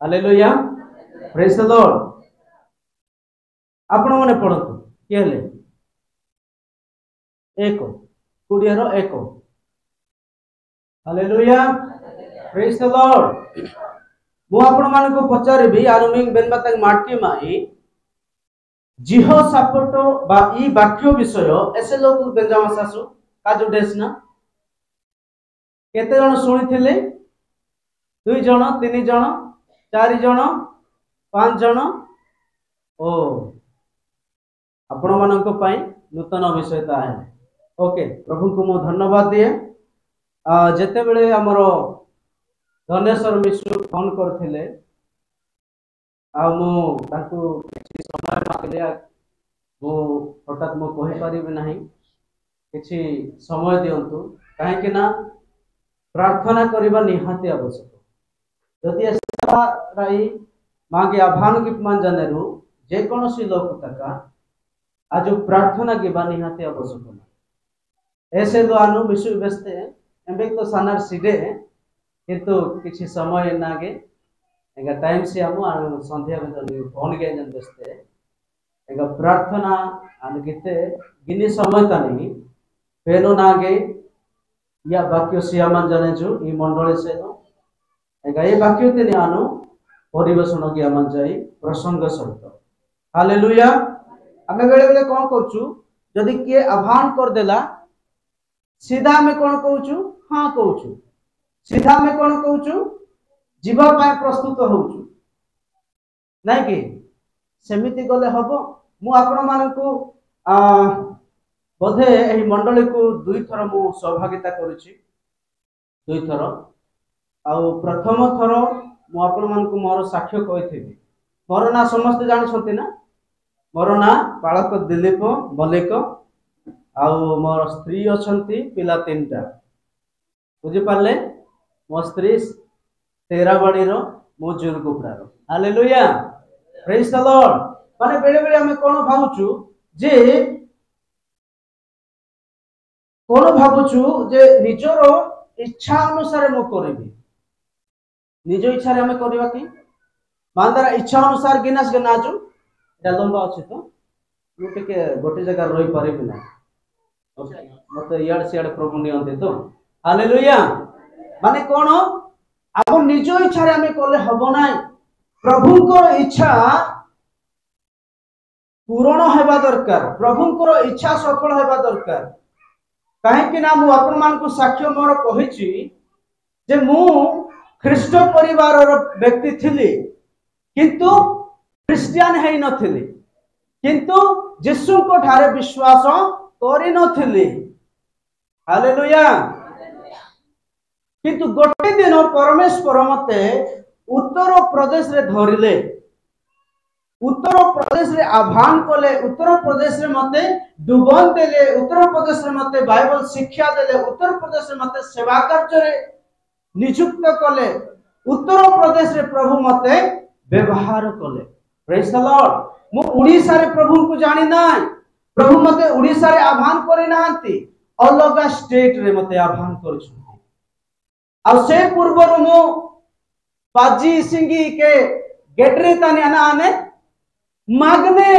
Hallelujah praise the Lord. आपण माने पढ़तु के हेले एक कुड़ियार एक हालेलुया प्रेज द लॉर्ड। मु आपण मान को पचारिबी आरुमिंग बेनबाता माटी माई जिह सापटो बा ई वाक्य विषय एसे लोग बेंजामा सासु काजु डेसना केते जण सुनिथिले 2 जण 3 जण 4 जण 5 जण ओ आपण मानक पई नूतन विषय ता है। ओके प्रभु को मो धन्यवाद दिए जेते बेले हमर धनेश्वर मिश्र फोन करथिले आ मु ताकू किछि समय मागले मु हठात मु कहि परिबे नाही किछि समय दियंतु काहे कि ना प्रार्थना करबा निहाती आवश्यक। जदि ऐसा राई मागे आह्वान की मान जानेरु जे कोनोसी लोक तका आज प्रार्थना की बानी निहाती आवश्यक ना ऐसे तो आनु विश्व व्यस्ते एबे तो सानार सिडे किंतु किछि समय नागे एगा टाइम से हम संध्या में फोन के जन व्यस्ते एगा प्रार्थना आन किते गिनी समय तनी पेनो नागे या वाक्य सियामान जाने जो ई मंडले से नो एगा ये वाक्य तेने आनु परिवेशन के आमान जाई प्रसंग सहित हालेलुया। हमें बेले बेले कोन करछु जदि के आह्वान कर देला सीधा हमें कोन कहउछु हां कहउछु सीधा हमें कोन कहउछु जीवा पाए प्रस्तुत होउछु नाही कि सेमिति गले हबो। मु आपण मानकु बोधे एही मंडली को 2 थर मु सहभागिता करूची 2 थर आउ प्रथम थर मु आपण मानकु मोर साक्ष्य कहिथिबी। मोर ना समस्त जानि छथि ना मोर ना बालक दिलीप मलिक आउ मोर स्त्री अछंती पिला 3टा बुझी पाले मो स्त्री तेराबाड़ी रो मो जुरगुपड़ा रो हालेलुया प्रेज द लॉर्ड। माने बेले बेले हम कोन भाबुचु जे कोन भाबुचु जे निजरो इच्छा अनुसार मो करबी निज इच्छा रे हम करबा कि मानदार इच्छा अनुसार गिनास के नाजु एटा लंबा अछि तो मु टिके गोटे जगह रहि परिबि ना मते याड सियाड प्रभु नियंते तो हालेलुया। माने कोन आप निज इच्छा रे हम कोले हबो नाय प्रभुंकर इच्छा पूर्ण हेबा दरकार प्रभुंकर इच्छा सफल हेबा दरकार काहे कि ना मु आपण मान को साक्ष्य मोर कहिछि जे मु ख्रीष्ट परिवार रो व्यक्ति थिली किंतु क्रिश्चियन हेई नथिली किंतु यीशु को ठारे विश्वास करि नथिली हालेलुया। किंतु गोटे दिन परमेश्वर मते उत्तर प्रदेश रे धरिले उत्तर प्रदेश रे आह्वान कले उत्तर प्रदेश रे मते डुबन देले उत्तर प्रदेश रे मते बाइबल शिक्षा देले उत्तर प्रदेश रे मते सेवा कार्य रे नियुक्त कले उत्तर प्रदेश रे प्रभु मते व्यवहार कले प्रेज द लॉर्ड। मु उड़ीसा रे प्रभु को जानि नाय प्रभु मते उड़ीसा रे आह्वान करि नाहंती अलग स्टेट रे मते आह्वान करछु आ से पूर्व मु पाजी सिंगी के गेटरे ताने आने मागने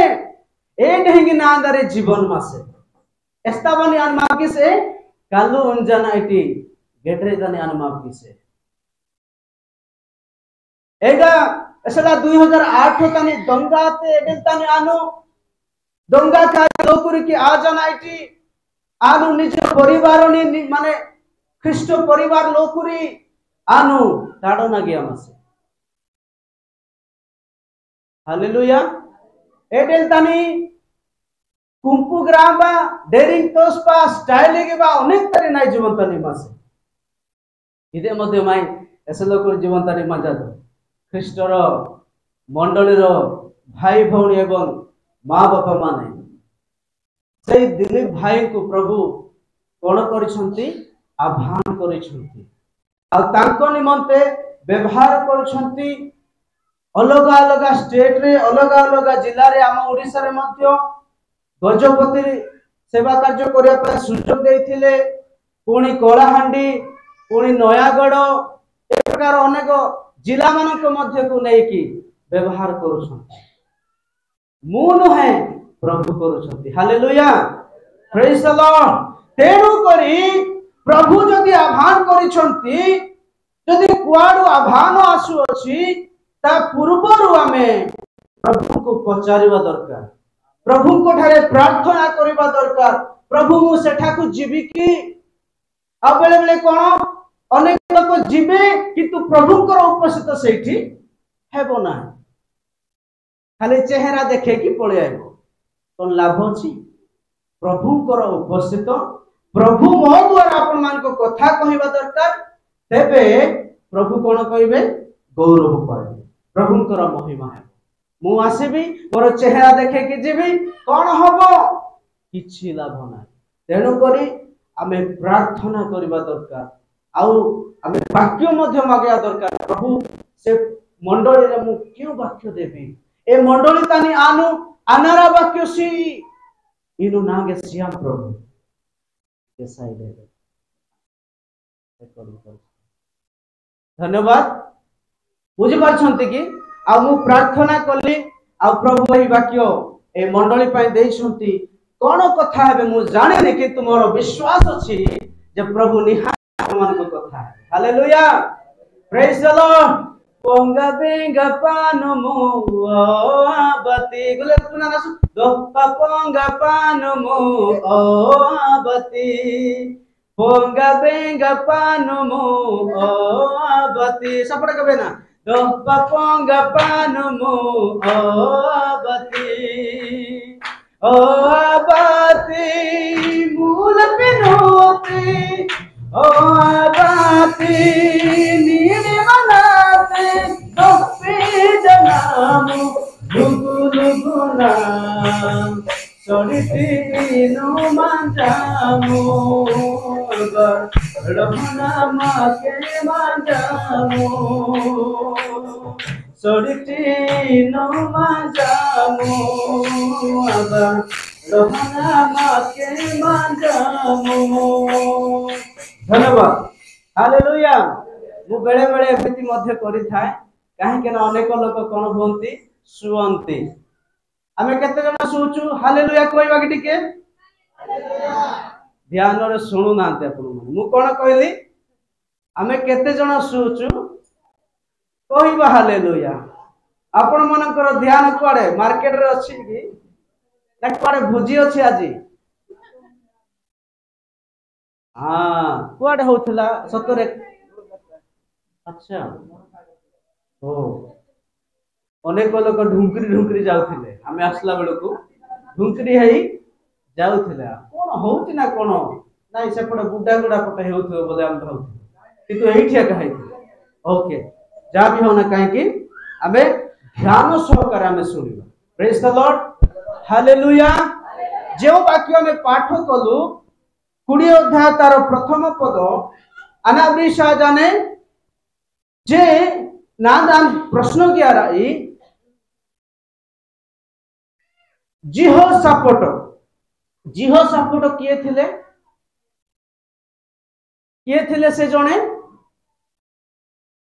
ए ढेंगी नांदरे जीवन मासे एस्तावनी अन मागी से कालु उंजना इटी गेटरे ताने अन मागी से एगा एसला 2008 ताने दंगाते एबे ताने आनो दंगा का लोकुरी की आ जाना इटी आनु निज परिवार नि माने ख्रीष्ट परिवार लोकुरी आनु ताडो ना गया मासे हालेलुया। एडेल तानी कुंपु ग्राम बा डेरिंग तोस्पा स्टाइल के बा अनेक तरी नाय जीवन तानी मासे इदे मध्ये माई एसे लोक जीवन तानी मजा दो ख्रीष्टर मंडली रो भाई भौणी एवं मां बापा माने से दिलीप भाई को प्रभु कोन करिसंती आह्वान करिसंती आ तांको निमंते व्यवहार करिसंती अलग अलग स्टेट रे अलग अलग जिला रे आम ओडिसा रे मध्य गजपति सेवा कार्य करिया पर सुযোগ देथिले पुणी कलाहांडी पुणी नयागढ़ ए प्रकार अनेक जिला मानक मध्य को लेकी व्यवहार करुछंती मु नुहे प्रभु करुछंती हालेलुया प्रेज द लॉर्ड तेणु करी प्रभु जदि आह्वान करिछंती जदि कुआडू आह्वान आसु अछि ता पूर्वरु आमे प्रभु को पचारिबा दरकार प्रभु को ठारे प्रार्थना करिबा दरकार प्रभु मु सेठा को जीवी की आ बेले बेले कोन अनेक लोक जीवे किंतु प्रभु को उपस्थित सेठी हेबो ना खाली चेहरा देखे कि पळे आइबो कोन लाभ अछि प्रभु को उपस्थित प्रभु मो द्वारा आपण मान को कथा कहिबा दरकार तेबे प्रभु कोन कहिबे गौरव पाइबे प्रभु को महिमा है मु आसीबी मोर चेहरा देखे कि जीवी कोन हबो किछि लाभ ना तेणु करी आमे प्रार्थना करिबा दरकार आउ आमे वाक्य मध्य मागिया दरकार प्रभु से मंडली रे मु क्यों वाक्य देबी ए मंडली तानी आनु अनारा वाक्य सी इनु नागे श्याम प्रभु केसाई देबे धन्यवाद बुझी पारछंती कि आ मु प्रार्थना कली आ प्रभु एही वाक्य ए मंडली पय देइछंती कोन कथा हेबे मु जाने ने कि तुमरो विश्वास अछि जे प्रभु निहार मन को कथा है हालेलुया प्रेज द लॉर्ड पोंगा बेंगा पानो मो आबती गुले पुना नासु दोप्पा पोंगा पानो मो आबती पोंगा बेंगा पानो मो आबती सपड़ कबे ना दोप्पा पोंगा पानो मो आबती ओ आबती मूल पिनोती ओ आबती नीने मनाते दोप्पी जनामु लुगु लुगु नाम सोनिती मीनु मांजामु रमना माके मांजामु सोनिती नो मांजामु रमना माके मांजामु धन्यवाद हालेलुया मु बेले बेले एमिति मध्य करि थाए काहे के अनेक लोक कोन होंती सुवंती आमे केते जण सुचु हालेलुया कहबा कि टिके ध्यान रे सुनु नाते अपन मु कोन कहली आमे केते जण सुचु कहबा हालेलुया आपण मनकर ध्यान कोडे मार्केट रे अछि कि ना कोडे भुजी अछि आजी हां कोडे होथला सतरे अच्छा ओ अनेक लोक ढुंकरी ढुंकरी जाउथिले हमें आसला बेल को ढुंकरी हेई जाउथिले कोन होउति ना कोन नाइ सेपडे गुडा गुडा पटे हेउथो बोले हम भाउ किंतु एठिया कहै ओके जा भी होना काहे कि हमें ध्यान सहकार हमें सुनिबा प्रेज द लॉर्ड हालेलुया जो वाक्य में पाठ कलु 20 अध्याय तार प्रथम पद अनाब्रिशा जाने जे नादान प्रश्न किया राई जिहोशाफाट किए थिले से जने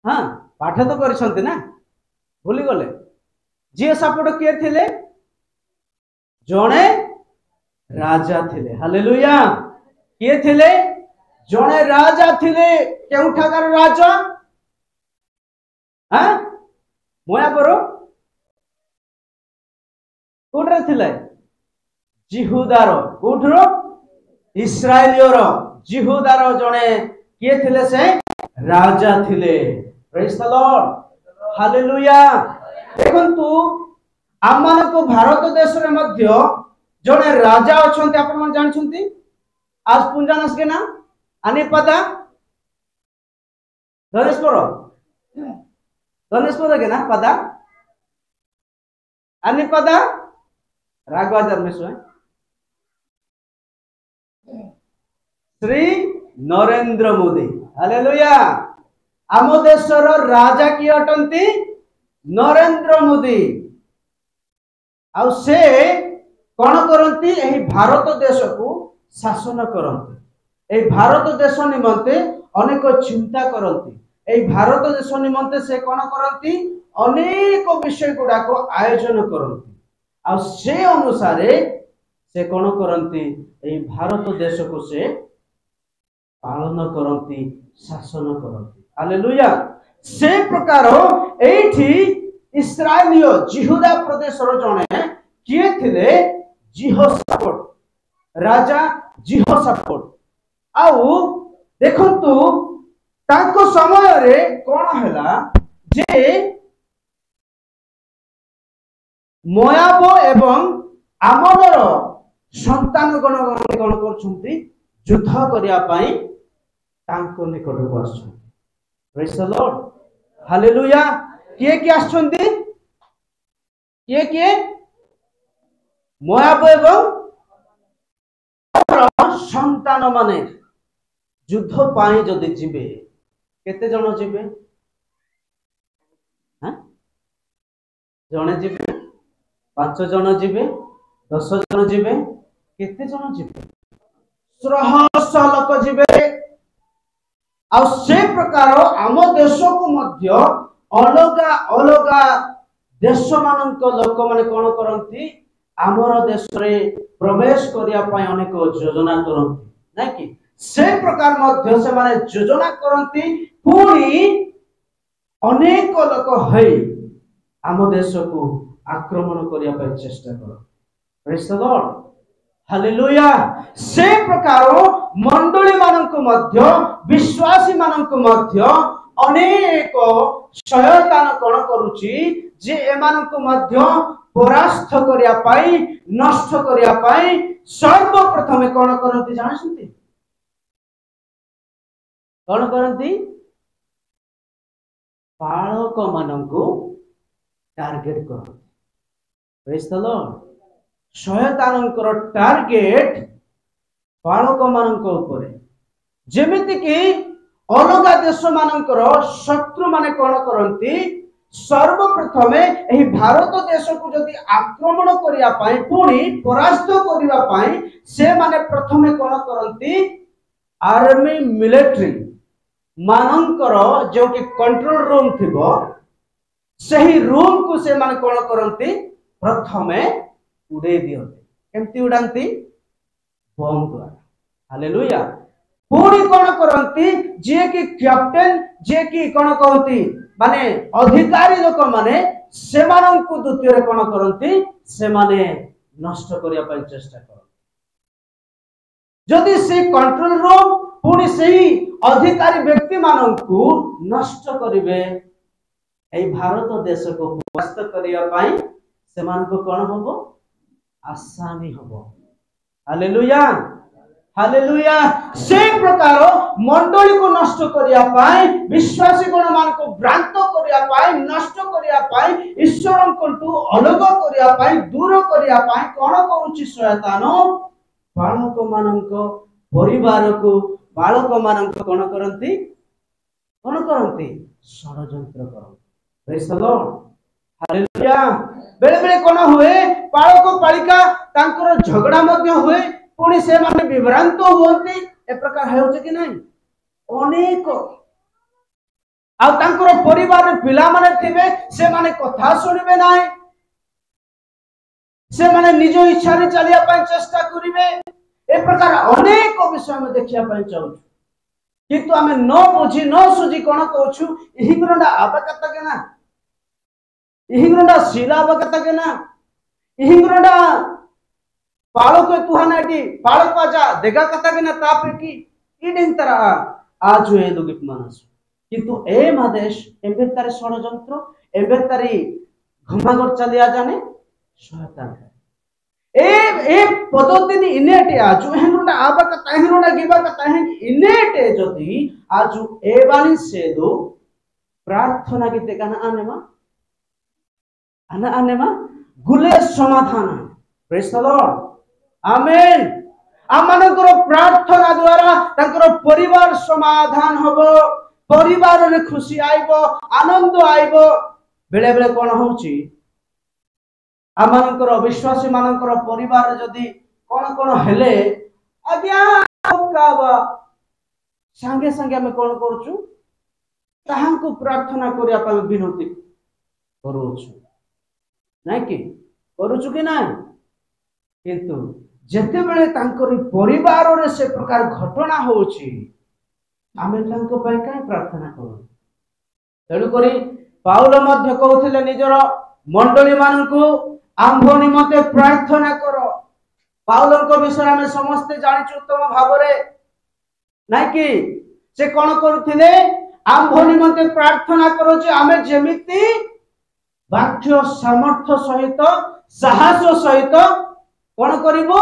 हाँ पाठ तो करिसंती ना भूली गले जिहोशाफाट किए थिले जने राजा थिले हालेलुया किए थिले जने राजा थिले केउठाकार राजा हाँ मोया बरो कोठरे थिले जिहुदार कोठरो इस्राएलियर जिहुदार जने किए थिले से राजा थिले प्रेज द लॉर्ड हालेलुया देखंतु आमान को भारत देश रे मध्य जने राजा अछंती आपण मन जानछंती आज पुंजानस के ना अनिपदा धनेश्वर के ना पदा अनिपदा राघवाचार मिश्र श्री नरेंद्र मोदी हालेलुया आम देशर राजा किए अटंती नरेंद्र मोदी आउ से कौन करती एही भारत देश को शासन करती एही भारत देश निमंते अनेक चिंता करती এই ଭାରତ ଦେଶ ନିମନ୍ତେ ସେ କଣ କରନ୍ତି ଅନେକ ବିଷୟ ଗୁଡାକ ଆୟୋଜନ କରନ୍ତି ଆଉ ସେ ଅନୁସାରେ ସେ କଣ କରନ୍ତି এই ଭାରତ ଦେଶକୁ ସେ ପାଳନ କରନ୍ତି ଶାସନ କରନ୍ତି ହାଲେଲୁୟା ସେ ପ୍ରକାର ଏଇଠି ଇସ୍ରାଏଲୀୟ ଜିହୁଦା ପ୍ରଦେଶର ଜଣେ କିଏ ଥିଲେ ଜିହୋଶାଫାଟ ରାଜା ଜିହୋଶାଫାଟ ଆଉ ଦେଖନ୍ତୁ ତାଙ୍କ ସମୟରେ କଣ ହେଲା ଯେ ମୋଆବ ଏବଂ ଆମୋନର ସନ୍ତାନ ଗଣ କଣ କରୁଛନ୍ତି ଯୁଦ୍ଧ କରିବା ପାଇଁ ତାଙ୍କ ନିକଟକୁ ଆସୁଛନ୍ତି ପ୍ରେଜ୍ ଦ ଲର୍ଡ ହାଲେଲୁୟା କିଏ କିଏ ଆସୁଛନ୍ତି କିଏ ମୋଆବ ଏବଂ ସନ୍ତାନ ମାନେ ଯୁଦ୍ଧ ପାଇଁ ଯଦି ଯିବେ କେତେ ଜଣ ଯିବେ ଜଣେ ଯିବେ 5 ଜଣ ଯିବେ 10 ଜଣ ଯିବେ କେତେ ଜଣ ଯିବେ ଶହ ଲୋକ ଯିବେ ଆଉ ସେ ପ୍ରକାର ଆମ ଦେଶକୁ ମଧ୍ୟ ଅଲଗା ଅଲଗା ଦେଶ ମାନଙ୍କ ଲୋକମାନେ କଣ କରନ୍ତି ଆମର ଦେଶରେ ପ୍ରବେଶ କରିବା ପାଇଁ ଅନେକ ଯୋଜନା କରନ୍ତି ନାଇଁ କି ସେ ପ୍ରକାର ମଧ୍ୟ ସେମାନେ ଯୋଜନା କରନ୍ତି ପୁଣି ଅନେକ ଲୋକ ହେଇ ଆମ ଦେଶକୁ ଆକ୍ରମଣ କରିବା ପାଇଁ ଚେଷ୍ଟା କରନ୍ତି ପ୍ରେଜ୍ ଦ ଲର୍ଡ ହାଲେଲୁୟା ସେ ପ୍ରକାର ମଣ୍ଡଳୀ ମାନଙ୍କୁ ମଧ୍ୟ ବିଶ୍ୱାସୀ ମାନଙ୍କୁ ମଧ୍ୟ ଅନେକ ଶୟତାନ କଣ କରୁଛି ଯେ ଏମାନଙ୍କୁ ମଧ୍ୟ ପରାସ୍ତ କରିବା ପାଇଁ ନଷ୍ଟ କରିବା ପାଇଁ ସର୍ବପ୍ରଥମେ କଣ କରନ୍ତି ଜାଣିଛନ୍ତି କଣ କରନ୍ତି ପାଳକ ମାନଙ୍କୁ ଟାର୍ଗେଟ କରନ୍ତି ପ୍ରେଜ୍ ଦ ଲର୍ଡ ଶୟତାନଙ୍କର ଟାର୍ଗେଟ ବାଳକ ମାନଙ୍କ ଉପରେ ଯେମିତି କି ଅଲଗା ଦେଶ ମାନଙ୍କର ଶତ୍ରୁ ମାନେ କଣ କରନ୍ତି ସର୍ବପ୍ରଥମେ ଏହି ଭାରତ ଦେଶକୁ ଯଦି ଆକ୍ରମଣ କରିବା ପାଇଁ ପୁଣି ପରାସ୍ତ କରିବା ପାଇଁ ସେମାନେ ପ୍ରଥମେ କଣ କରନ୍ତି ଆର୍ମି ମିଲିଟାରୀ ମାନଙ୍କର ଯୋଉଠି କଣ୍ଟ୍ରୋଲ ରୁମ୍ ଥିବ ସେହି ରୁମ୍ କୁ ସେମାନେ କଣ କରନ୍ତି ପ୍ରଥମେ ଉଡେଇ ଦିଅନ୍ତି କେମିତି ଉଡାନ୍ତି ବମ୍ ଦ୍ୱାରା ହାଲେଲୁୟା ପୁଣି କଣ କରନ୍ତି ଯିଏ କି କ୍ୟାପ୍ଟେନ ଯିଏ କି କଣ କହନ୍ତି ମାନେ ଅଧିକାରୀ ଲୋକ ମାନେ ସେମାନଙ୍କୁ ଦ୍ୱିତୀୟରେ କଣ କରନ୍ତି ସେମାନେ ନଷ୍ଟ କରିବା ପାଇଁ ଚେଷ୍ଟା କରନ୍ତି ଯଦି ସେ କଣ୍ଟ୍ରୋଲ ରୁମ୍ ପୁଣି ସେହି ଅଧିକାରୀ ବ୍ୟକ୍ତି ମାନଙ୍କୁ ନଷ୍ଟ କରିବେ এই ଭାରତ ଦେଶକୁ ପରାସ୍ତ କରିବା ପାଇଁ ସେମାନଙ୍କୁ କଣ ହବ ଆସାମୀ ହବ ହାଲେଲୁୟା ହାଲେଲୁୟା ସେ ପ୍ରକାର ମଣ୍ଡଳୀକୁ ନଷ୍ଟ କରିବା ପାଇଁ ବିଶ୍ୱାସୀ ଗଣ ମାନଙ୍କୁ ଭ୍ରାନ୍ତ କରିବା ପାଇଁ ନଷ୍ଟ କରିବା ପାଇଁ ଈଶ୍ୱରଙ୍କଠୁ ଅଲଗା କରିବା ପାଇଁ ଦୂର କରିବା ପାଇଁ କଣ କରୁଛି ଶୟତାନ ବାଳକ ମାନଙ୍କ ପରିବାରକୁ ବାଳକ ମାନଙ୍କ କଣ କରନ୍ତି ଷଡ଼ଯନ୍ତ୍ର କରନ୍ତି ପ୍ରେଜ୍ ଦ ଲର୍ଡ ହାଲେଲୁୟା ବେଳେ ବେଳେ କଣ ହୁଏ ପାଳକ ପାଳିକା ତାଙ୍କର ଝଗଡା ମଧ୍ୟ ହୁଏ ପୁଣି ସେମାନେ ବିଭ୍ରାନ୍ତ ହୁଅନ୍ତି ଏ ପ୍ରକାର ହେଉଛି କି ନାହିଁ ଅନେକ ଆଉ ତାଙ୍କର ପରିବାରରେ ପିଲାମାନେ ଥିବେ ସେମାନେ କଥା ଶୁଣିବେ ନାହିଁ ସେମାନେ ନିଜ ଇଚ୍ଛାରେ ଚାଲିବା ପାଇଁ ଚେଷ୍ଟା କରିବେ ଏ ପ୍ରକାର ଅନେକ ବିଷୟ ଆମେ ଦେଖିବା ପାଇଁ ଚାହୁଁଛୁ କିନ୍ତୁ ଆମେ ନ ବୁଝି ନ ସୁଝି କଣ କହୁଛୁ ଏହି ଗୁଣଟା ଆବଶ୍ୟକତା କେନା ଏହି ଗୁଣଟା ଶିଲା ଆବଶ୍ୟକତା କେନା ଏହି ಗುರುಡ ಪಾಳಕ ತುಹನಾಟಿ ಪಾಳಕ ಆಜಾ ದೇಗಾ ಕತಾಗಿನ ತಾಪಿ ಇಡಿಂತರ ಆಜು ಏದು ಗಿಟ್ ಮಾನಸು কিন্তু এই মাদেশ এমবে তার ষড়যন্ত্র এমবে তারি ঘুমাগর চালিয়া জানে শয়তান এ এ পদতিনি ইনেটে আজু হেনুটা আবাকা তাহেনুটা গিবাকা তাহেন ইনেটে যদি আজু এ বানি সেদু প্রার্থনা গীতে কানা আনেমা গুলে সমাধান প্রেজ দ্য লর্ড আমেন আমনকৰ প্রার্থনা দ্বারা তাଙ୍କର পরিবার সমাধান হবো পরিবারে খুশি আইব আনন্দ আইব বেলে বেলে কোন হউছি আমনকৰ অবিশ্বাসী মানকৰ পরিবার যদি কোন কোন হেলে আজ্ঞা কাবা संगे संगे हम कोन करछु ତାହାଙ୍କୁ ପ୍ରାର୍ଥନା କରିବା ପାଇଁ ବିନତି କରୁଛୁ ନାଇଁ କି କରୁଛୁ କି ନାଇଁ କିନ୍ତୁ ଯେତେବେଳେ ତାଙ୍କର ପରିବାରରେ ସେ ପ୍ରକାର ଘଟଣା ହଉଛି ଆମେ ତାଙ୍କ ପାଇଁ କାହିଁ ପ୍ରାର୍ଥନା କରୁ ତେଣୁକରି ପାଉଲ ମଧ୍ୟ କହୁଥିଲେ ନିଜର ମଣ୍ଡଳୀ ମାନଙ୍କୁ ଆମ୍ଭ ନିମନ୍ତେ ପ୍ରାର୍ଥନା କର ପାଉଲଙ୍କ ବିଷୟରେ ଆମେ ସମସ୍ତେ ଜାଣିଛୁ ଉତ୍ତମ ଭାବରେ ନାଇଁ କି ସେ କଣ କରୁଥିଲେ ଆମ୍ଭ ନିମନ୍ତେ ପ୍ରାର୍ଥନା କର ଯେ ଆମେ ଯେମିତି ବାକ୍ୟ ସାମର୍ଥ୍ୟ ସହିତ ସାହସ ସହିତ କଣ କରିବୁ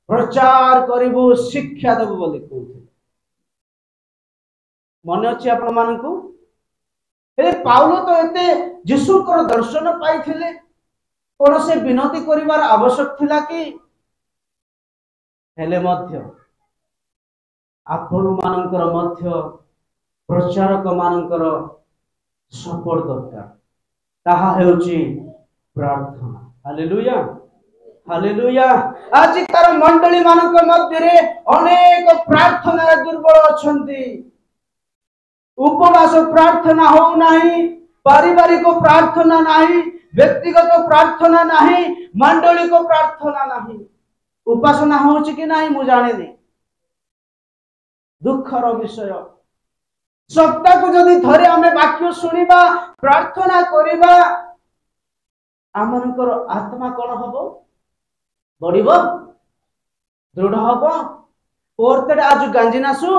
ପ୍ରଚାର କରିବୁ ଶିକ୍ଷା ଦେବୁ ବୋଲି କହୁଥିଲେ ମନେ ଅଛି ଆପଣ ମାନଙ୍କୁ ହେଲେ ପାଉଲ ତ ଏତେ ଯୀଶୁଙ୍କର ଦର୍ଶନ ପାଇଥିଲେ କୌଣସି ବିନତି କରିବାର ଆବଶ୍ୟକ ଥିଲା କି ହେଲେ ମଧ୍ୟ ଆପଣ ମାନଙ୍କର ମଧ୍ୟ ପ୍ରଚାରକ ମାନଙ୍କର ସପୋର୍ଟ ଦରକାର ତାହା ହେଉଛି ପ୍ରାର୍ଥନା ହାଲେଲୁୟା ହାଲେଲୁୟା ଆଜି ତାର ମଣ୍ଡଳୀ ମାନଙ୍କ ମଧ୍ୟରେ ଅନେକ ପ୍ରାର୍ଥନାରେ ଦୁର୍ବଳ ଅଛନ୍ତି ଉପବାସ ପ୍ରାର୍ଥନା ହଉନାହିଁ ପାରିବାରିକ ପ୍ରାର୍ଥନା ନାହିଁ ବ୍ୟକ୍ତିଗତ ପ୍ରାର୍ଥନା ନାହିଁ ମଣ୍ଡଳୀକ ପ୍ରାର୍ଥନା ନାହିଁ ଉପାସନା ହଉଛି କି ନାହିଁ ମୁଁ ଜାଣିନି ଦୁଃଖର ବିଷୟ ସପ୍ତାହକୁ ଯଦି ଥରେ ଆମେ ବାକ୍ୟ ଶୁଣିବା ପ୍ରାର୍ଥନା କରିବା ଆମଙ୍କର ଆତ୍ମା କଣ ହବ ବଢିବ ଦୃଢ ହବ ଓର୍ତେଡ आज गांजी नासु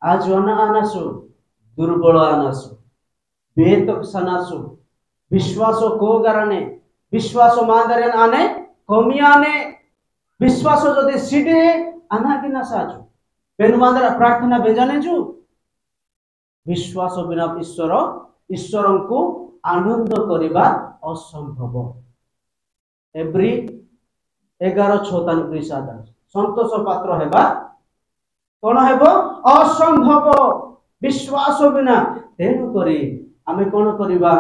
आज अनासु दुर्बल अनासु बेतक सनासु विश्वास को गारने विश्वास मांदरे आने कमी आने विश्वास जदि सीडे आना कि ना साजु पेन मांदरा प्रार्थना बेजाने जु विश्वास बिना ईश्वर को आनंद करवा असंभव एब्री 11:46 संतोष पात्र हेबा कौन हेबो असंभव विश्वास बिना तेणु करी आमे कौन करिबा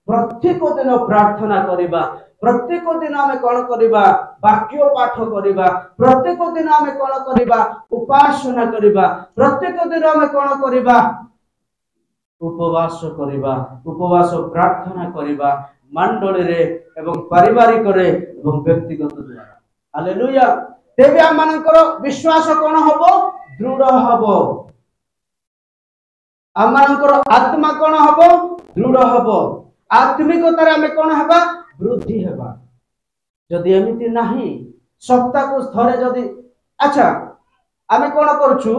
प्रत्येक दिन प्रार्थना करिबा प्रत्येक दिन आमे कौन करिबा वाक्य पाठ करिबा प्रत्येक दिन आमे कौन करिबा उपासना करिबा प्रत्येक दिन आमे कौन करिबा उपवास करिबा उपवास प्रार्थना करिबा मंडली रे एवं पारिवारिक रे एवं व्यक्तिगत द्वारा हालेलुया तेबे हम मानकर विश्वास कौन हबो दृढ़ हबो हम मानकर आत्मा कौन हबो दृढ़ हबो आत्मिकतार आमे कौन हेबा वृद्धि हेबा जदि एमिति नाही सप्ताह को थरे जदि अच्छा आमे कौन करछु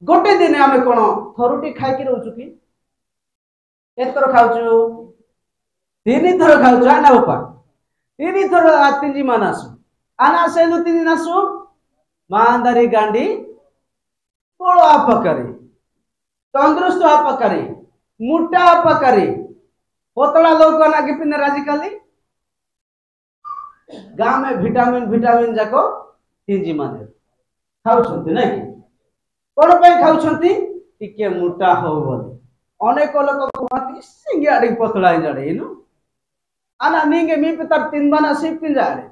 गोटे दिन आमे कौन थरुटी खाई कि रहउछु कि एतर खाउछु तीन थर खाउछु आना उपा तीन थर आतिंजी मानासु आना सेलु तीन नासु मांदारी गांडी पोळो अपकारी तंदुरुस्त अपकारी मोटा अपकारी पतला लोग नागी पिने राजी काली गां में विटामिन जाको तींजी माने खाउछंती नै कि कोन पे खाउछंती टिके मोटा हो बोली अनेक लोग कहती सिंगाड़ी पतला जाड़े इनु आना नींगे मी पे तर तीन बाना सिप पिन जाड़े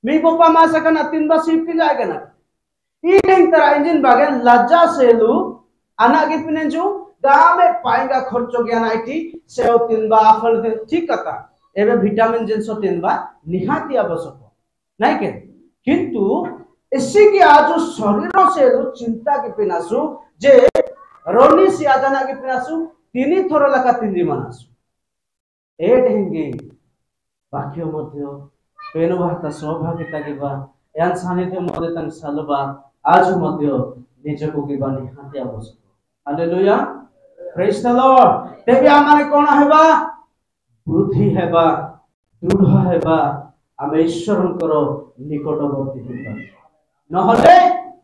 मी पप्पा मा सकना तीन बा सिप पिन जाएगा ना ई नहीं तरह इंजन बागे लज्जा सेलु आना के पिने जो गांव में पाएगा खर्चो ज्ञान आईटी सेव तीन बा फल दे ठीक कथा एबे विटामिन जिनसो तीन बा निहाती आवश्यक नहीं के किंतु इसी के आज शरीर से चिंता के पिनासु जे रोनी से आजाना के पिनासु तीनी थोर लका तीनजी मानासु ए ढेंगे वाक्य मध्य पेन भाता सहभागिता केबा यान सानिध्य मध्य तन सालबा आज मध्य निजको केबा निहाती आवश्यक हालेलुया प्रेज द लॉर्ड तेबे आमाने कोन हेबा वृद्धि हेबा दृढ़ हेबा आमे ईश्वरंकर निकटवर्ती हेबा नहले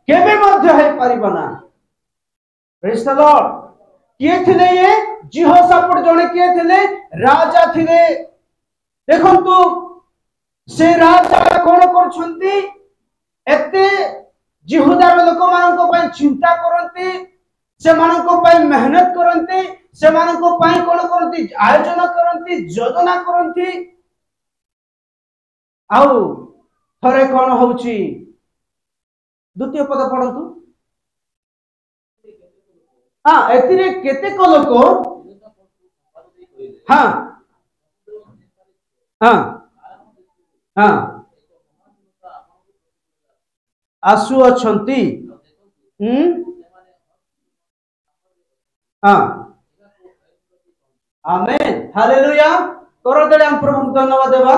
केबे मध्य हे परिबना प्रेज द लॉर्ड किए थिले ये जिहोशाफाट जने किए थिले राजा थिले देखंतु से राजा कोन करछंती एते जिहुदार लोक मानको पय चिंता करंती से मानको पय मेहनत करंती से मानको पय कोन करंती आयोजन करंती योजना करंती आउ थरे कोन होउची द्वितीय पद पढंतु हाँ एतिरे केतेक लोक हाँ हाँ हाँ आसु अछंती हाँ आमेन हालेलुया करो देले हम प्रभु को धन्यवाद देवा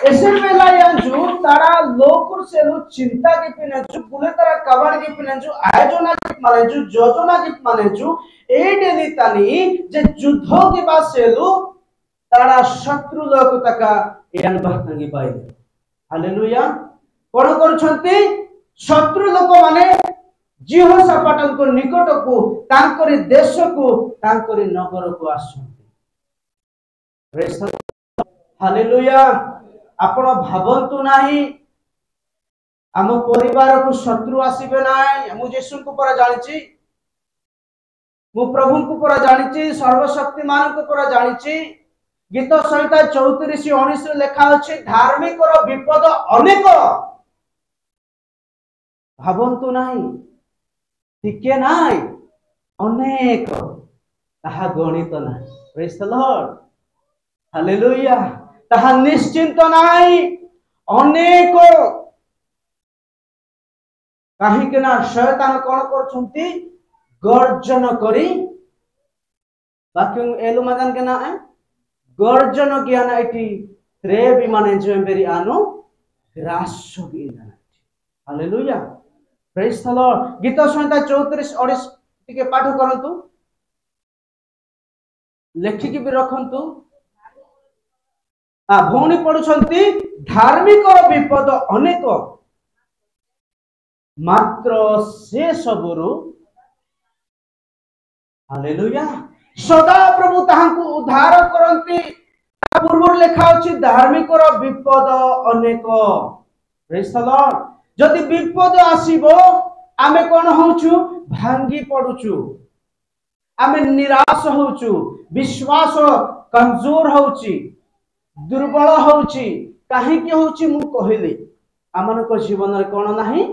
ऐसे वेला यांजु तारा लोकुर सेलु चिंता के पिनेजु पुले तारा कबाड़ के पिनेजु आयोजना के मानेजु योजना के मानेजु ए डेली तानी जे युद्ध के बाद सेलु तारा शत्रु लोक तका एन बहतंगी पाइले हालेलुया कोन करछंती शत्रु लोक माने जीहोशापाटन को निकट को तांकरी देश को तांकरी नगर को आसुंती प्रेज हालेलुया आपण भावंतु नाही आम परिवार को शत्रु आसीबे नाही मु यीशु को पर जानिछि मु प्रभु को पर जानिछि सर्वशक्तिमान को पर जानिछि गीत संहिता 34:19 लेखा अछि धार्मिक रो विपद अनेक भावंतु नाही टिके नाही अनेक ताहा गणित नाही प्रेज द लॉर्ड हालेलुया ताहा निश्चिंत नाही अनेक काहे के ना शैतान कोन करछंती गर्जन करी बाकी एलु मदन के ना गर्जन ज्ञान एटी रे विमाने जेंबेरी आनो ग्रास्य ज्ञान हालेलुया प्रेज द लॉर्ड गीत संहिता 34:19 टिके पाठ करंतु लेखिकी भी रखंतु भौणी पढ़ुछंती धार्मिक विपद अनेक मात्र से सबरु हालेलुया सदा प्रभु ताहांकु उद्धार करंती पूर्व लेखा अछि धार्मिक विपद अनेक प्रेज द लॉर्ड जदि विपद आसीबो आमे कोन होउछु भांगी पडुछु आमे निराश होउछु विश्वास कमजोर होउची दुर्बल होउची काहे कि होउची मु कहिली आमनको जीवन रे कोन नाही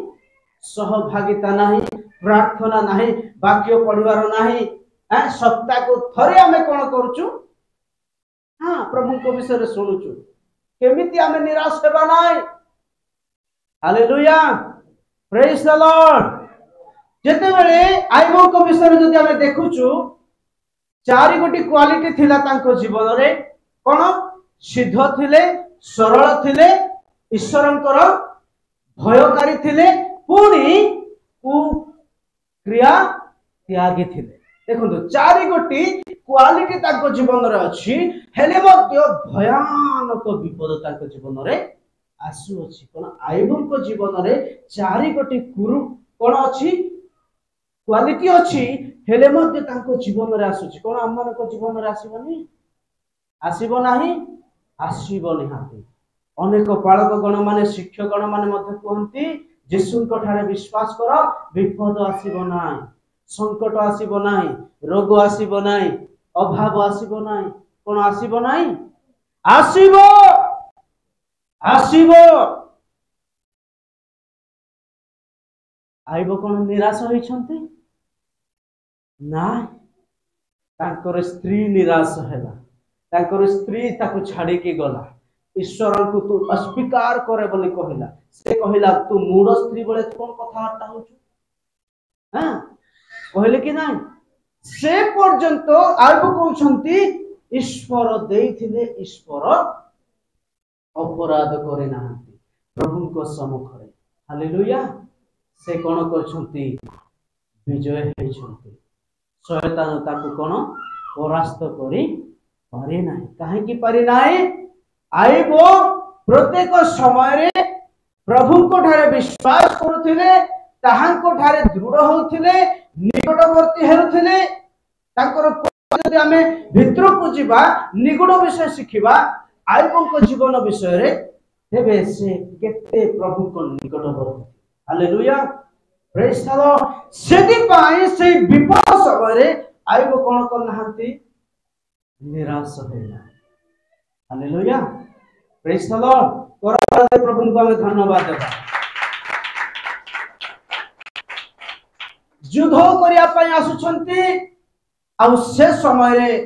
सहभागिता नाही प्रार्थना नाही वाक्य पढिवार नाही सप्ताह को थरे आमे कोन करूछु हां प्रभु को विषय रे सुनुछु केमिति आमे निराश हेबा नाही हालेलुया प्रेज द लॉर्ड जेते बेले आइबो को विषय रे जदि आमे देखुछु चारि गोटी क्वालिटी थिला तांको जीवन रे कोन सिद्ध थिले सरल थिले ईश्वरंकर भयकारी थिले पुणी क्रिया त्यागी थिले देखंतु चारि गोटी क्वालिटी तांको जीवन रे अछि हेले मध्य भयानक विपद तांको जीवन रे आसु अछि कोन आइबुल को जीवन रे चारि गोटी कुरु कोन अछि क्वालिटी अछि हेले मध्य तांको जीवन रे आसु अछि कोन हमन को जीवन रे आसीबनी आसीबो नाही आसीबो निहाती अनेक पालक गण माने शिक्षक गण माने मध्य कहंती यीशु को ठारे विश्वास करो विपद आसीबो नाही संकट आसीबो नाही रोग आसीबो नाही अभाव आसीबो नाही कोन आसीबो नाही आसीबो आसीबो आइबो कोन निराश होइछंती ना तांकर स्त्री निराश हैला तांकर स्त्री ताको छाड़ी के गला ईश्वर को तू अस्वीकार करे बोली कहला से कहला तू मूड स्त्री बोले कोन कथा हटा होछु हां कहले कि नाही से पर्यंत आइबो कहउछंती ईश्वर देइथिले ईश्वर अपराध करे नाहंती प्रभु को सम्मुख रे हालेलुया से कोन करछंती विजय हेछंती शैतान ताको कोन परास्त करी पारे नाही काहे कि पारे नाही आइबो प्रत्येक समय रे प्रभु को ठारे विश्वास करुथिले ताहांको ठारे दृढ़ होथिले निकटवर्ती हेरुथिले तांकर जदि हमें भितर को जीवा निगुण विषय शिखिबा आइबो को जीवन विषय रे तेबे से केते प्रभु को निकटवर्ती हालेलुया प्रेज द लॉर्ड सेति पाई से विपद समय रे आइबो कोन करनाहंती निराश होइला हालेलुया प्रेज द लॉर्ड प्रभु को हमें धन्यवाद देबा युद्ध करिया पई आसुछंती आउ से समय रे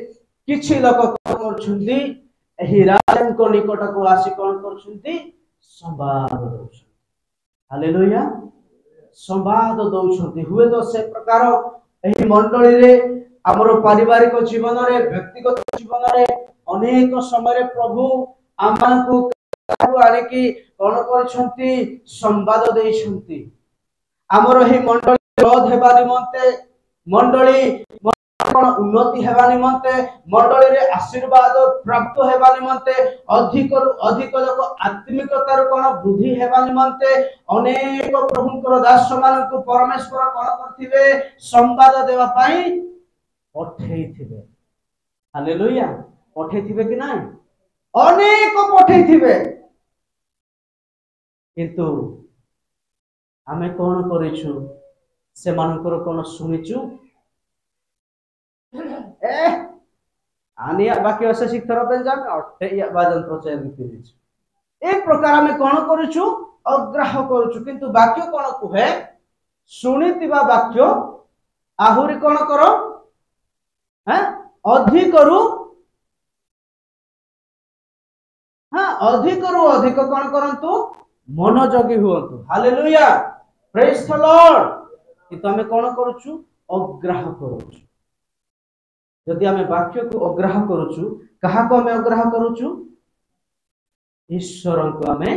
किछि लोक कोन करछंती एही राजांको निकट को आसी कोन करछंती संवाद दउछंती। हालेलुया संवाद दउछंती। हुए तो से प्रकार एही मंडली रे हमरो पारिवारिक जीवन रे व्यक्तिगत जीवन रे अनेक समय प्रभु आमानकु आने की कोन करछंती संवाद देइछंती। हमरो ही मंडली ग्रोथ हेबा निमंते मंडली उन्नति हेबा निमंते मंडली रे आशीर्वाद प्राप्त हेबा निमंते अधिक रु अधिक लोक आत्मिकतार कोन वृद्धि हेबा निमंते अनेक प्रभुकर दास मानकु परमेश्वर कोन करथिबे संवाद देबा पई पठेइथिबे। हालेलुया पठेइथिबे कि नाही अनेक पठेइथिबे किंतु आमे कोन करिछु से मानकर कोन सुनिछु आनिया बाकी असे शिक्षर पे जामे अठे या बाजन प्रचार दिछु। एक प्रकार हमें कोन करूछु अग्राह करूछु किंतु वाक्य कोन कुहे सुनितिबा वाक्य आहुरी कोन करो हैं अधिकरु हां अधिकरु अधिक कोन करंतु मनोयोगी हुअन्तु। Hallelujah praise the Lord. किंतु हमें कोन करूछु अग्राह करूछु। यदि आमे वाक्य को अग्राह करूछु कहा को आमे अग्राह करूछु ईश्वर को आमे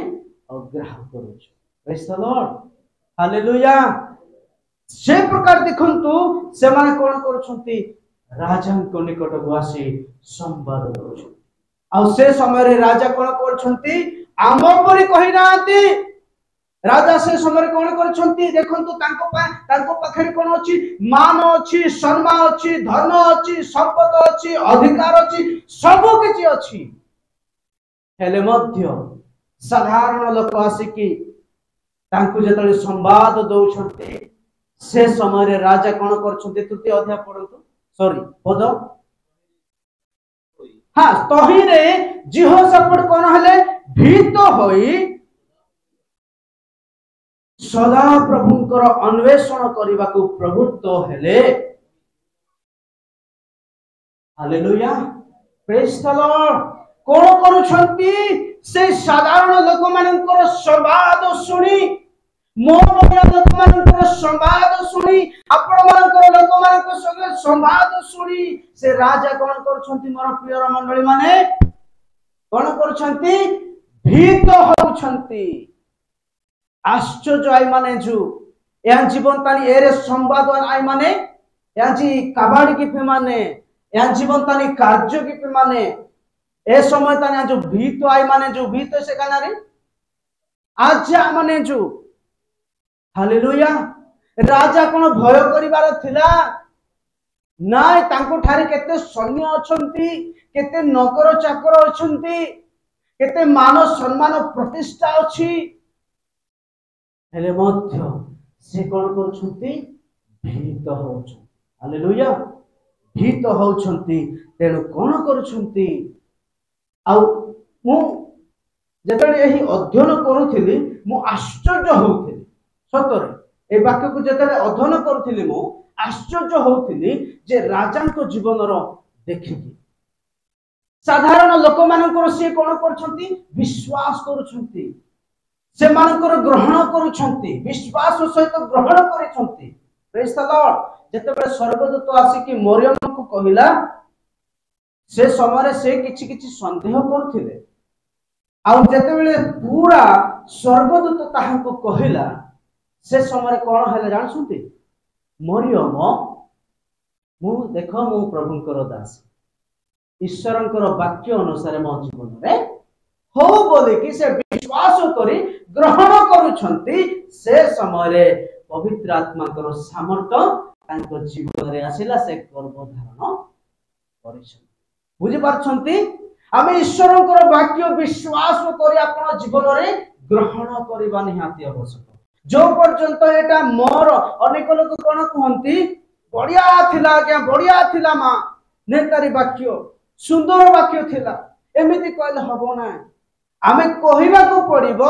अग्राह करूछु। Praise the Lord hallelujah. से प्रकार देखंतु से माने कोन करूछंती राजा को निकट को आसी संवाद करूछु। आ से समय रे राजा कोन करूछंती आम परि कहि नांती। राजा से समय कोन करछंती देखंतु तांको पाखरे कोन अछि मान अछि सम्मान अछि धन अछि संपद अछि अधिकार अछि सब किछि अछि हेले मध्य साधारण लोक आसी कि तांको जेतले संवाद दउछंती से समय रे राजा कोन करछंती तृतीय अध्याय पढंतु सॉरी पद हां तही रे जीहोशाफाट कोन हले भीत होई सदा प्रभुंकर अन्वेषण करने को प्रवृत्त हेले। Hallelujah praise the Lord. कोन करूछंती से साधारण लोक मानकर संवाद सुनी मो बया लोक मानकर संवाद सुनी आपण मानकर लोक मानकर संगे संवाद सुनी से राजा कोन करूछंती मोर प्रिय मंडली माने कोन करूछंती भीत होउछंती। आश्चर्य आई माने जो या जीवन तानी एरे संवाद आई माने या जी कबाड़ी की पे माने या जीवन तानी कार्य की पे माने ए समय तानी जो भीत आई माने जो भीत से काना रे आज माने जो हालेलुया। राजा कोन भय करिवार थिला नाय तांको ठारे केते सैन्य अछंती केते नगर चाकर अछंती केते मान सम्मान प्रतिष्ठा अछि हेले मध्य से कोन करछंती भीत होउछ। हालेलुया भीत होउछंती तेनु कोन करछंती आ मु जेतले एही अध्ययन करूथिली मु आश्चर्य होउथिली सतरे ए वाक्य को जेतले अध्ययन करूथिली मु आश्चर्य होउथिली जे राजांको जीवन रो देखिकी साधारण लोक मानकर से कोन करछंती विश्वास करूछंती से मानकर ग्रहण करूछंती विश्वास सहित ग्रहण करिछंती। Praise the Lord. जेतेबे स्वर्गदूत आसी कि मरियम को कहिला से समय से किछि किछि संदेह करथिले आ जेतेबे पूरा स्वर्गदूत ताहाको कहिला से समय कोन हेले जानसुंती मरियम मु देखो मु प्रभुंकर दास ईश्वरंकर वाक्य अनुसार मो जीवन रे हो बोले कि से विश्वास करी ग्रहण करूछंती से समय रे पवित्र आत्मा कर सामर्थ तांको जीवन रे आसिला से गर्भ धारण करिछन। बुझि पारछंती आमे ईश्वरंकर वाक्य विश्वास करी आपण जीवन रे ग्रहण करबा निहाती आवश्यक। जो पर्यंत एटा मोर अनेक लोक कोन कहंती बढ़िया थिला क्या बढ़िया थिला मां नेतारी वाक्य सुंदर वाक्य थिला एमिति कहले हबो ना आमे कहिबा को पड़िबो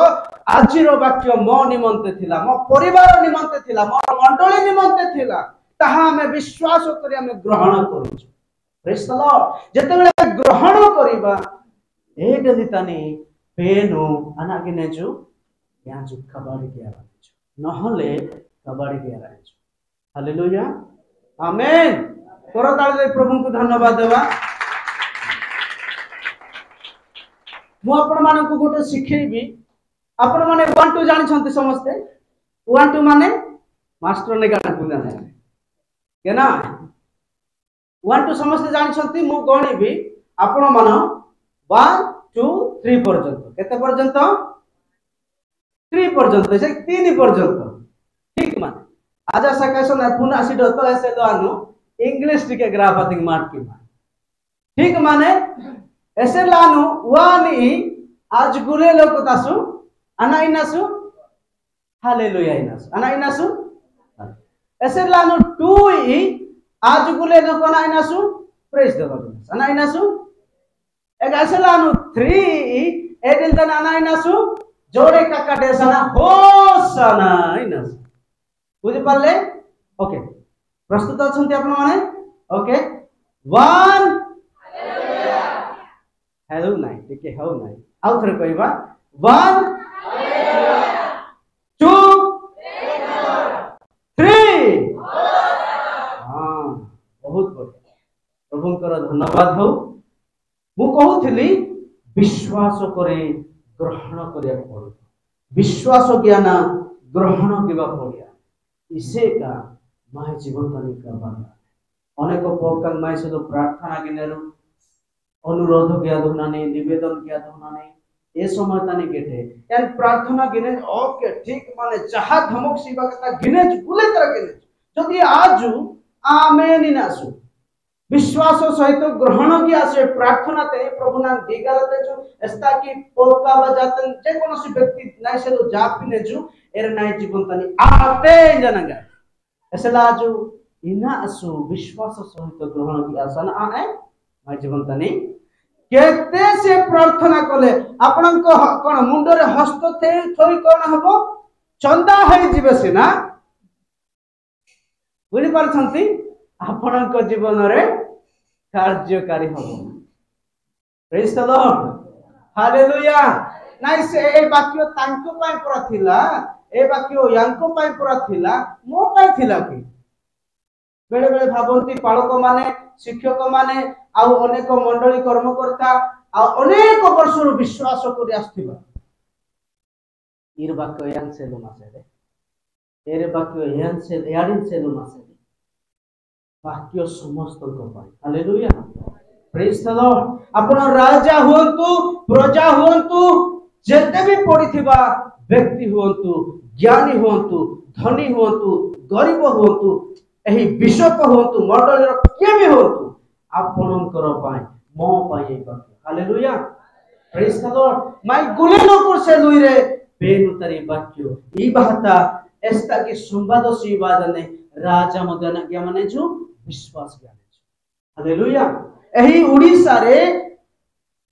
आजिर वाक्य मो निमंते थिला मो परिवार निमंते थिला मो मंडली निमंते थिला ताहा हमें विश्वास करी हमें ग्रहण करू प्रेज द लॉर्ड जेतेबेले ग्रहण करिबा ए डलितानी पेनु अनागे नेजु याजु कबाड़ी के आरांचु नहले कबाड़ी के आरांचु हालेलुया आमेन करताल दे प्रभु को धन्यवाद देवा मु आपण मानकु गोटे सिखेबी आपण माने 1 2 जानि छथि समस्ते 1 2 माने मास्टर ने गाना को जाने केना 1 2 समस्ते जानि छथि मु गणिबी आपण मान 1 2 3 पर्यंत केते पर्यंत 3 पर्यंत से 3 पर्यंत ठीक माने आज सकाशन पुना सिट तो ऐसे तो आनु इंग्लिश टिके ग्राफिंग मार्क की ठीक माने ऐसे लानु वानी आज गुले लोक तासु अना इनासु हालेलुया इनासु अना इनासु ऐसे लानु 2 ई आज गुले लोक अना इनासु प्रेज द लॉर्ड अना इनासु एक ऐसे लानु 3 ई एदिल तन अना इनासु जोड़े काकाटे सना होसना इनासु बुझि पाले ओके प्रस्तुत अछंती आपण माने ओके 1 हेलो नाइ टिके हो नाइ आउ थरे कहबा 1 2 3 हां बहुत बढ़िया प्रभुंकर धन्यवाद हो मु कहूथिली विश्वास करे ग्रहण करिया पड़ो विश्वास ज्ञान ग्रहण केबा पड़िया इसे का माय जीवन तनी करबा अनेक प्रकार माय से प्रार्थना गिनेरु अनुरोध किया धुनाने निवेदन किया धुनाने ए समय ताने गेटे यानी प्रार्थना गिने ओके ठीक माने जहा धमक सेवा कथा गिने बुले तरह गिने जदि आजु आमेन इनासु विश्वास सहित ग्रहण की आसे प्रार्थना ते प्रभु नाम दिगालते जो एस्ता की पोका बजातन जे कोनोसी व्यक्ति नाइ से तो जापि नेजु एर नाइ जीवन तानी आते जनगा एसला आजु इना असु विश्वास सहित ग्रहण की आसन आए माय जीवन तानी केते से प्रार्थना कले आपन को कोन मुंडो रे हस्त थे थोई कोन हबो चंदा है जिवे सिना बुझि परछंती आपन को जीवन रे कार्यकारी हबो प्रेज द लॉर्ड हालेलुया नाइ से ए वाक्य तांको पाई पुरा थिला ए वाक्य यांको पाई पुरा थिला मो पाई थिला कि बेले बेले भाबंती पालक माने शिक्षक माने आउ अनेक मंडली कर्मकर्ता आ अनेक वर्षर विश्वास करि आस्थिबा इर वाक्य यान से मासे रे एरे वाक्य यान से याडिन से मासे वाक्य समस्त को पाई हालेलुया प्रेज द लॉर्ड आपण राजा हुंतु प्रजा हुंतु जेते भी पड़िथिबा व्यक्ति हुंतु ज्ञानी हुंतु धनी हुंतु गरीब हुंतु एही बिशप हुंतु मंडलीर के भी हुंतु आपणकर पाई मो पाई ए वाक्य हालेलुया प्रेज द लॉर्ड माय गुले लोक से लुई रे बेनु तरी वाक्य ई बाता एस्ता के संवाद सीवादने राजा मदन ज्ञा माने जो विश्वास ज्ञान हालेलुया एही ओडिसा रे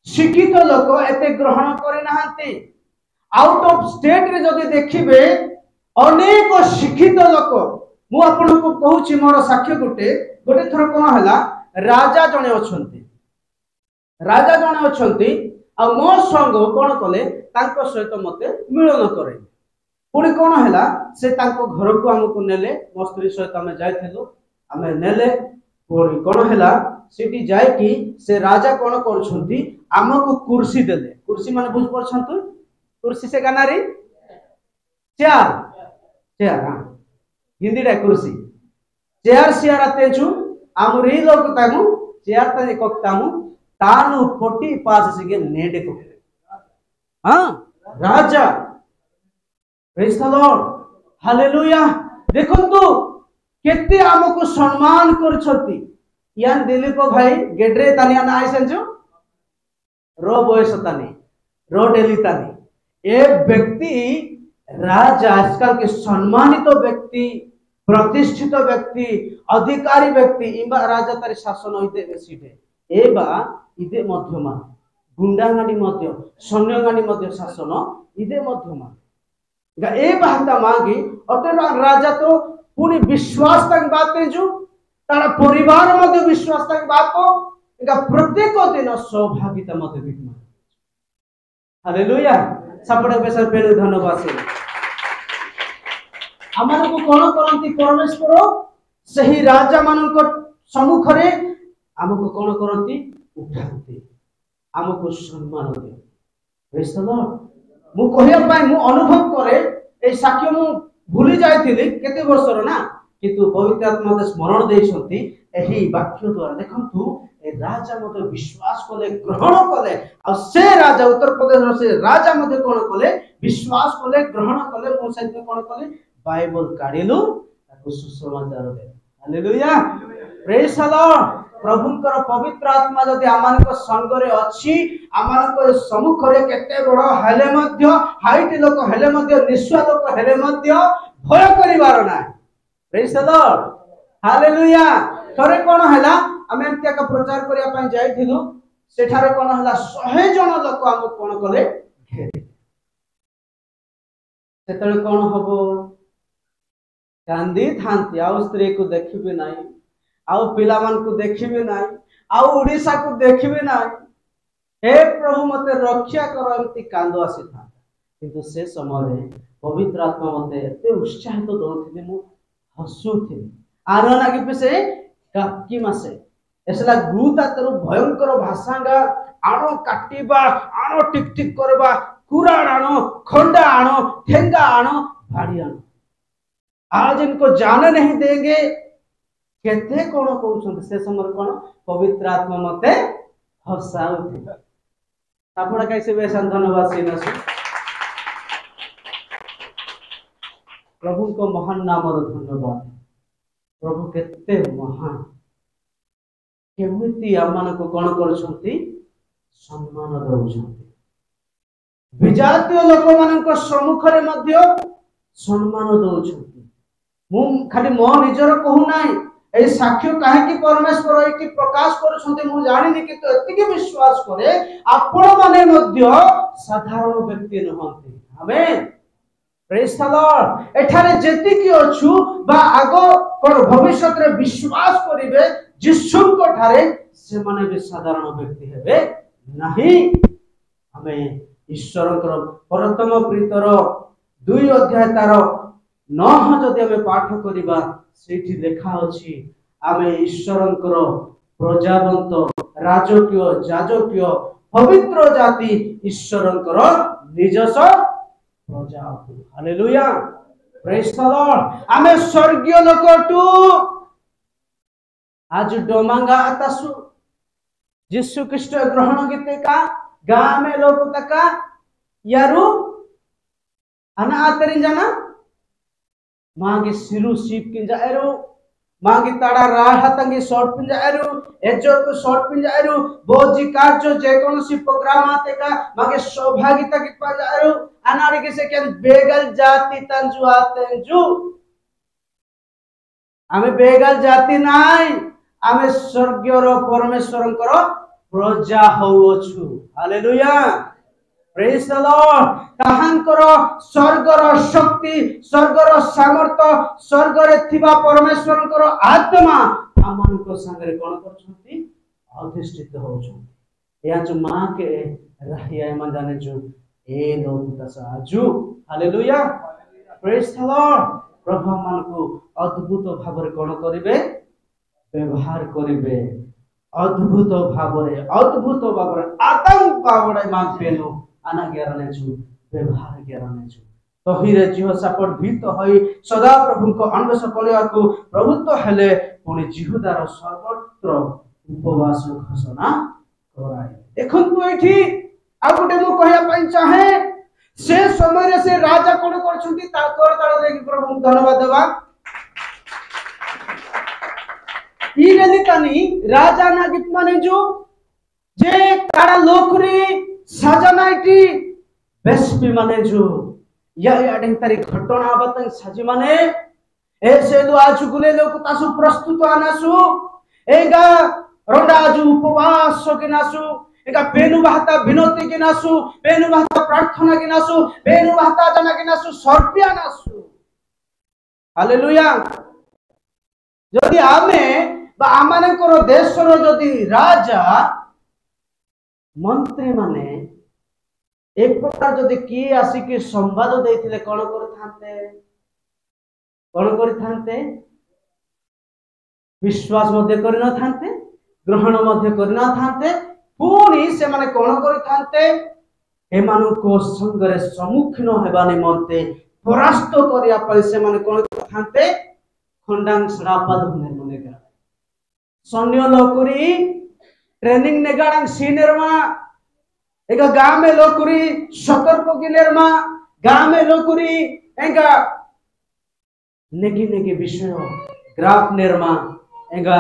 शिक्षित लोक एते ग्रहण करि नहांती आउट ऑफ स्टेट रे जदि देखिबे अनेक शिक्षित लोक मु आपन को कहूची मोर साक्ष्य गोटे थर कोन हला राजा जने अछंती आ मो संग कोन कले तांको सहित मते मिलन करे पुणी कोन हला से तांको घर को हमको नेले मो स्त्री सहित हमें जाइथिलु हमें नेले पुणी कोन हला सिटी जाय कि से राजा कोन करछंती हमको कुर्सी देले कुर्सी माने बुझ परछंतु कुर्सी से गानारी चेयर हां हिंदी रे कुर्सी चेयर सियार तेजु आमुरी लोक तामु चेयर तने कोक्तामु तानु 45 सिगे नेडे को हां राजा प्रेज द लॉर्ड हालेलुया देखंतु केते हमको सम्मान करछती यान दिलीप भाई गेड्रे तानिया ना आइसंजु रो बयस तानी रो डेली तानी ए व्यक्ति राजा आजकल के सम्मानित व्यक्ति प्रतिष्ठित व्यक्ति अधिकारी व्यक्ति इबा राजा तारे शासन होइते बेसीटे एबा इदे मध्यमा गुंडागानी मध्य सैन्यगानी मध्य शासन इदे मध्य मांगे ए बात मांगी अतः राजा तो पूरी विश्वास तक बात जो तारा परिवार मध्य विश्वास तक बात को प्रत्येक दिन सौभाग्यता मध्य विद्यमान हालेलुया सबड़े बेसर पेन धन्यवाद से आमान को कोन करंती परमेश्वर सही राजा मान को सम्मुख रे हमको कोन करंती उठांती हमको सम्मान दे प्रेज द लॉर्ड मु कहिया पाए मु अनुभव करे ए साक्ष्य मु भूली जायथिली केते वर्षर ना किंतु पवित्र आत्मा दे स्मरण देइछंती एही वाक्य द्वारा देखंतु ए राजा मते विश्वास कले ग्रहण कले आ से राजा उत्तर प्रदेश से राजा मते कोन कले विश्वास कले ग्रहण कले मु सहित कोन कले बाइबल काढिलु ताको सुसमाचार दे हालेलुया प्रेज द लॉर्ड प्रभुंकर पवित्र आत्मा जदि आमानक संगरे अछि आमानक सम्मुख रे केते बड़ हेले मध्य हाइट लोक हेले मध्य निस्वा लोक हेले मध्य भय करिवार ना प्रेज द लॉर्ड हालेलुया थरे कोन हला आमे एंतिया का प्रचार करिया पय जाइथिलु सेठारे कोन हला 100 जन लोक हम कोन कले घेरे सेतले कोन हबो कांदी थांती आ स्त्री को देखिबे नाही आउ पिला मान को देखिबे नाही आउ ओडिसा को देखिबे नाही हे प्रभु मते रक्षा कर एंती कांदो आसी था किंतु से समय रे पवित्र आत्मा मते एते उत्साहित दोथिले मु हसुथि आरो लागी पेसे काकी मासे एसला गुता तरु भयंकर भाषांगा आनो काटिबा आनो टिक टिक करबा कुराण आनो खंडा आनो ठेंगा आनो भाड़ी आनो आज इनको जाने नहीं देंगे केते कोन कहउछन से समय कोन पवित्र आत्मा मते हसाउथि आपण कैसे बेसन धन्यवाद सिनसु प्रभु को महान नाम रो धन्यवाद प्रभु केते महान केमिति आमान को कोन करछंती सम्मान दउछंती विजातीय लोक मान को सम्मुख रे मध्य सम्मान दउछंती मु खाली मो निजर कहू नाही ए साक्ष्य काहे कि परमेश्वर एकी प्रकाश करछंती मु जानिनी कि तो एतिके विश्वास करे आपण माने मध्य साधारण व्यक्ति नहंती आमेन प्रेज द लॉर्ड एठारे जेतिकी अछु बा आगो कोन भविष्य रे विश्वास करिवे जिसु को ठारे से माने भी साधारण व्यक्ति हेबे नाही हमें ईश्वर परतम प्रीतर 2 अध्याय तार 9 जदि हमें पाठ करिबा सेठी लेखा अछि आमे ईश्वरंकर प्रजावंत राजकीय जाजकीय पवित्र जाति ईश्वरंकर निजस प्रजा हालेलुया प्रेज द लॉर्ड आमे स्वर्गीय लोकटू आज डोमांगा आतासु यीशु ख्रीष्ट ग्रहण गीते का गां में लोक तका यारू अना आतरिन जाना मागे सिरु सीप किन जाएरो मागे ताड़ा राहा तंगी शॉर्ट पिन जाएरो एजो को शॉर्ट पिन जाएरो बोजी कार्य जे कोनसी प्रोग्राम आते का मागे सौभाग्यता की पा जाएरो अनाड़ी के से केन बेगल जाति तंजु आते जु आमे बेगल जाति नाई आमे स्वर्गीय रो परमेश्वरंकर प्रजा होउछु हालेलुया प्रेज द लॉर्ड ताहांकर स्वर्गर शक्ति स्वर्गर सामर्थ स्वर्ग रे थिबा परमेश्वरंकर आत्मा आमानक संगे कोन करछंती अधिष्ठित होउछंती या जो मां के रहिया मन जाने जो ए लोक तसा आजु हालेलुया प्रेज द लॉर्ड प्रभु मानको अद्भुत भाବରେ कोन करिवे व्यवहार करिवे अद्भुत भाବରେ आतंक भाବରେ मागबेनु आना ज्ञाने छु व्यवहार ज्ञाने छु तहिरे जीव सापट भीत होई सदा प्रभु को अन्वेष करिया को प्रभुत्व हेले पुनि जिहुदार सर्वत्र उपवास घोषणा कराय देखंतु एठी आ गुटे मु कहिया पई चाहे से समय रे से राजा कोन करछंती ताकर ताळ देखि प्रभु धन्यवाद देबा ईरेलितानी राजा नागित माने जो जे तारा लोकरी साजनाइटी बेस्पी माने जो या याडिंग तारी घटना बतन साजी माने ऐसे लो आज गुले लोक तासु प्रस्तुत आनासु एगा रोंडा आजु उपवास के नासु एका बेनु बाहता विनती के नासु बेनु बाहता प्रार्थना के नासु बेनु बाहता जना के नासु सर्पिया नासु हालेलुया जदि आमे बा आमानकर देशर जदि राजा मंत्री माने एक प्रकार जदि किए आसिक संवाद देथिले कोन करिथान्ते विश्वास मध्य करि न थान्ते ग्रहण मध्य करि न थान्ते पुणी से माने कोन करिथान्ते एमानको संगरे सम्मुखीन हेबा निमंते परास्त करिया पय से माने कोन करिथान्ते खंडांग सरापद निर्माण कर सैन्य लोकुरी ट्रेनिंग नेगाड़ांग सी निर्मा एका गांव में लोकुरी सतर्क की निर्मा गांव में लोकुरी एका नेगी नेगी विषय ग्राफ निर्मा एका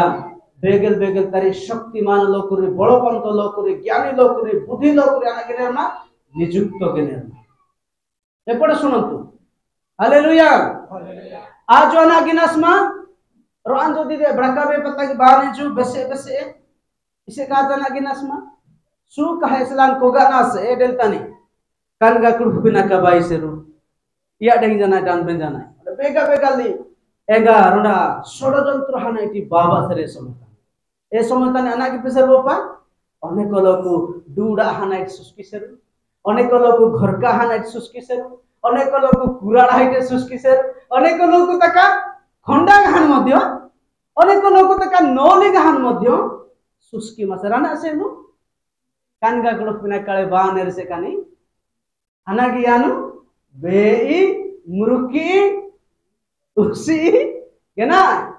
बेगल बेगल तारी शक्तिमान लोकुरी बलवंत लोकुरी ज्ञानी लोकुरी बुद्धि लोकुरी आना के निर्मा नियुक्त के निर्मा एपटे सुनंतु हालेलुया आज ना गिनासमा रोआन जो दीदे ब्रकाबे पत्ता की बाहर ने जो बसे बसे इसे कहा ना गिनासमा सु कहे सलान कोगा नास ए डेल्टानी kan ga kur hubina ka bai seru iya deng jana dan ben jana bega bega li ega ronda ষড়যন্ত্র হানা এটি বাবা সরে সমতা এ সমতা না কি পেছর বাবা অনেক লোক দুড়া হানা এটি সুস্কি সেরু অনেক লোক ঘরকা হানা এটি সুস্কি সেরু অনেক লোক কুরাড়া হাইতে সুস্কি সেরু অনেক লোক তাকা খন্ডা গান মধ্য অনেক লোক তাকা নলি গান মধ্য সুস্কি মাসরা না সেনু কানগা গুড়পিনা কালে বানের সে কানি Anagianu bei muruki usi kena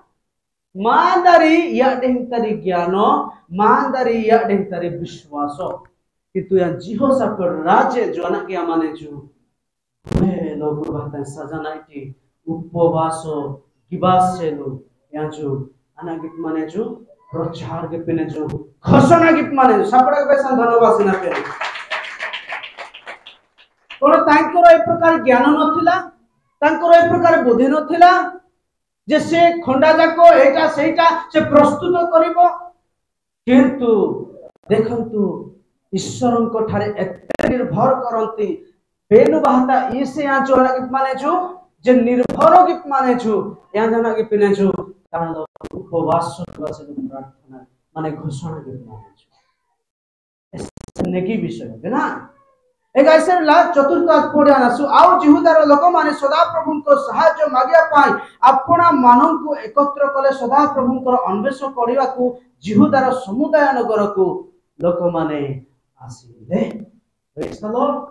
mandari ya deh tari gyano mandari ya deh tari vishwaso itu yang jiho sapar raje jo anak ya mane ju me logo bahkan sajana iti upavaso gibaselu yang ju anak git mane ju prochar ke pine ju khosona git mane sapra besan dhanobad na pe कोन तांकर ए प्रकार ज्ञान नथिला तांकर ए प्रकार बुद्धि नथिला जे से खंडा जाको एटा सेटा से प्रस्तुत करिवो किंतु देखंतु ईश्वरन को ठारे एते निर्भर करंती बेनु बाहता इसे या जोना के माने जो जे निर्भर के माने जो या जना के पिने जो कारण उपवास से प्रार्थना माने घोषणा के माने जो नेकी विषय है ना एगाइसरला चतुर्थ पढ़िया नासु आउ जिहुदार लोक माने सदा प्रभु को सहाय्य मागिया पाई अपना मानव को एकत्र कले सदा प्रभु को अन्वेषण करिवा को जिहुदार समुदाय नगर को लोक माने आसीले प्रेज द लॉर्ड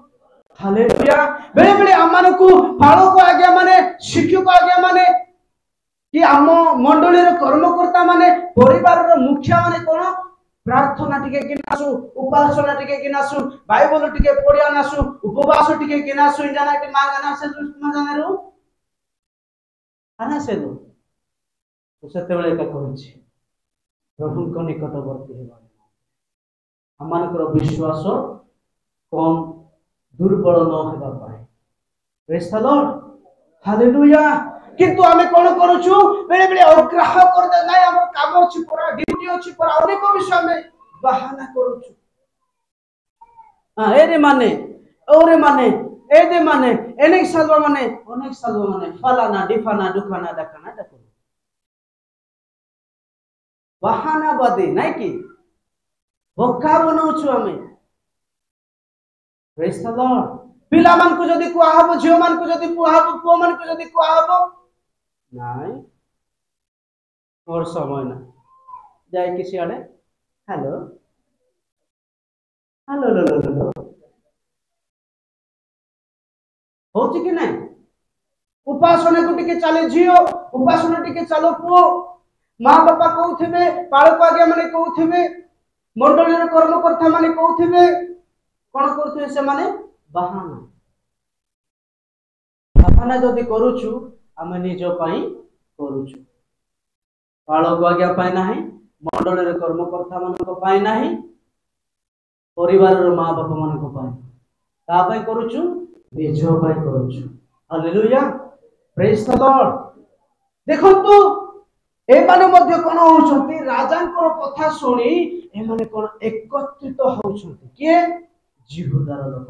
हालेलुया बेले बेले अमान को फाळो को आज्ञा माने शिक्षक आज्ञा माने कि आम मंडली रो कर्मकर्ता माने परिवार रो मुखिया माने कोन प्रार्थना टिके किनासु उपासना टिके किनासु बाइबल टिके पढ़िया नासु उपवास टिके किनासु जाना टी मांगना से जाने रो आना से दो तो सेते बेले का कहछि प्रभु को निकटवर्ती हेबा हमनकर विश्वास कम दुर्बल न हेबा पाए प्रेज द लॉर्ड हालेलुया किंतु आमे कोन करूछु बेले बेले अग्रह कर दे नाही हमर काम अछि परा ड्यूटी अछि परा अनेक विषय में बहाना करूछु हां एरे माने ओरे माने एदे माने अनेक सालवा माने फलाना डिफाना दुखाना दखाना दखो बहाना बदे नाही कि बोका बनौछु आमे प्रेज द लॉर्ड पिला मान को जदी कुआ हबो झियो मान को जदी कुआ हबो पुओ मान को जदी कुआ हबो নাই और समय ना जाए किसी आड़े हेलो हेलो लो लो लो होची कि नहीं उपासना को टिके चले झियो उपासना टिके चलो पुओ माँ बापा कहउथिबे पाळक आज्ञा माने कहउथिबे मंडली रो कर्मकर्ता माने कहउथिबे कोन करथुबे से माने बहाना बहाना जदी करूछु आमे निज पाई करूछु पाळक आज्ञा पाई नाही मंडल रे कर्मकर्ता मन को पाई नाही परिवार रो मां बाप मन को पाई ता पाई करूछु निज पाई करूछु हालेलुया प्रेज द लॉर्ड देखंतु एमाने मध्य कोन होउछंती राजांकर कथा सुनी एमाने कोन एकत्रित होउछंती के जिहुदार लोक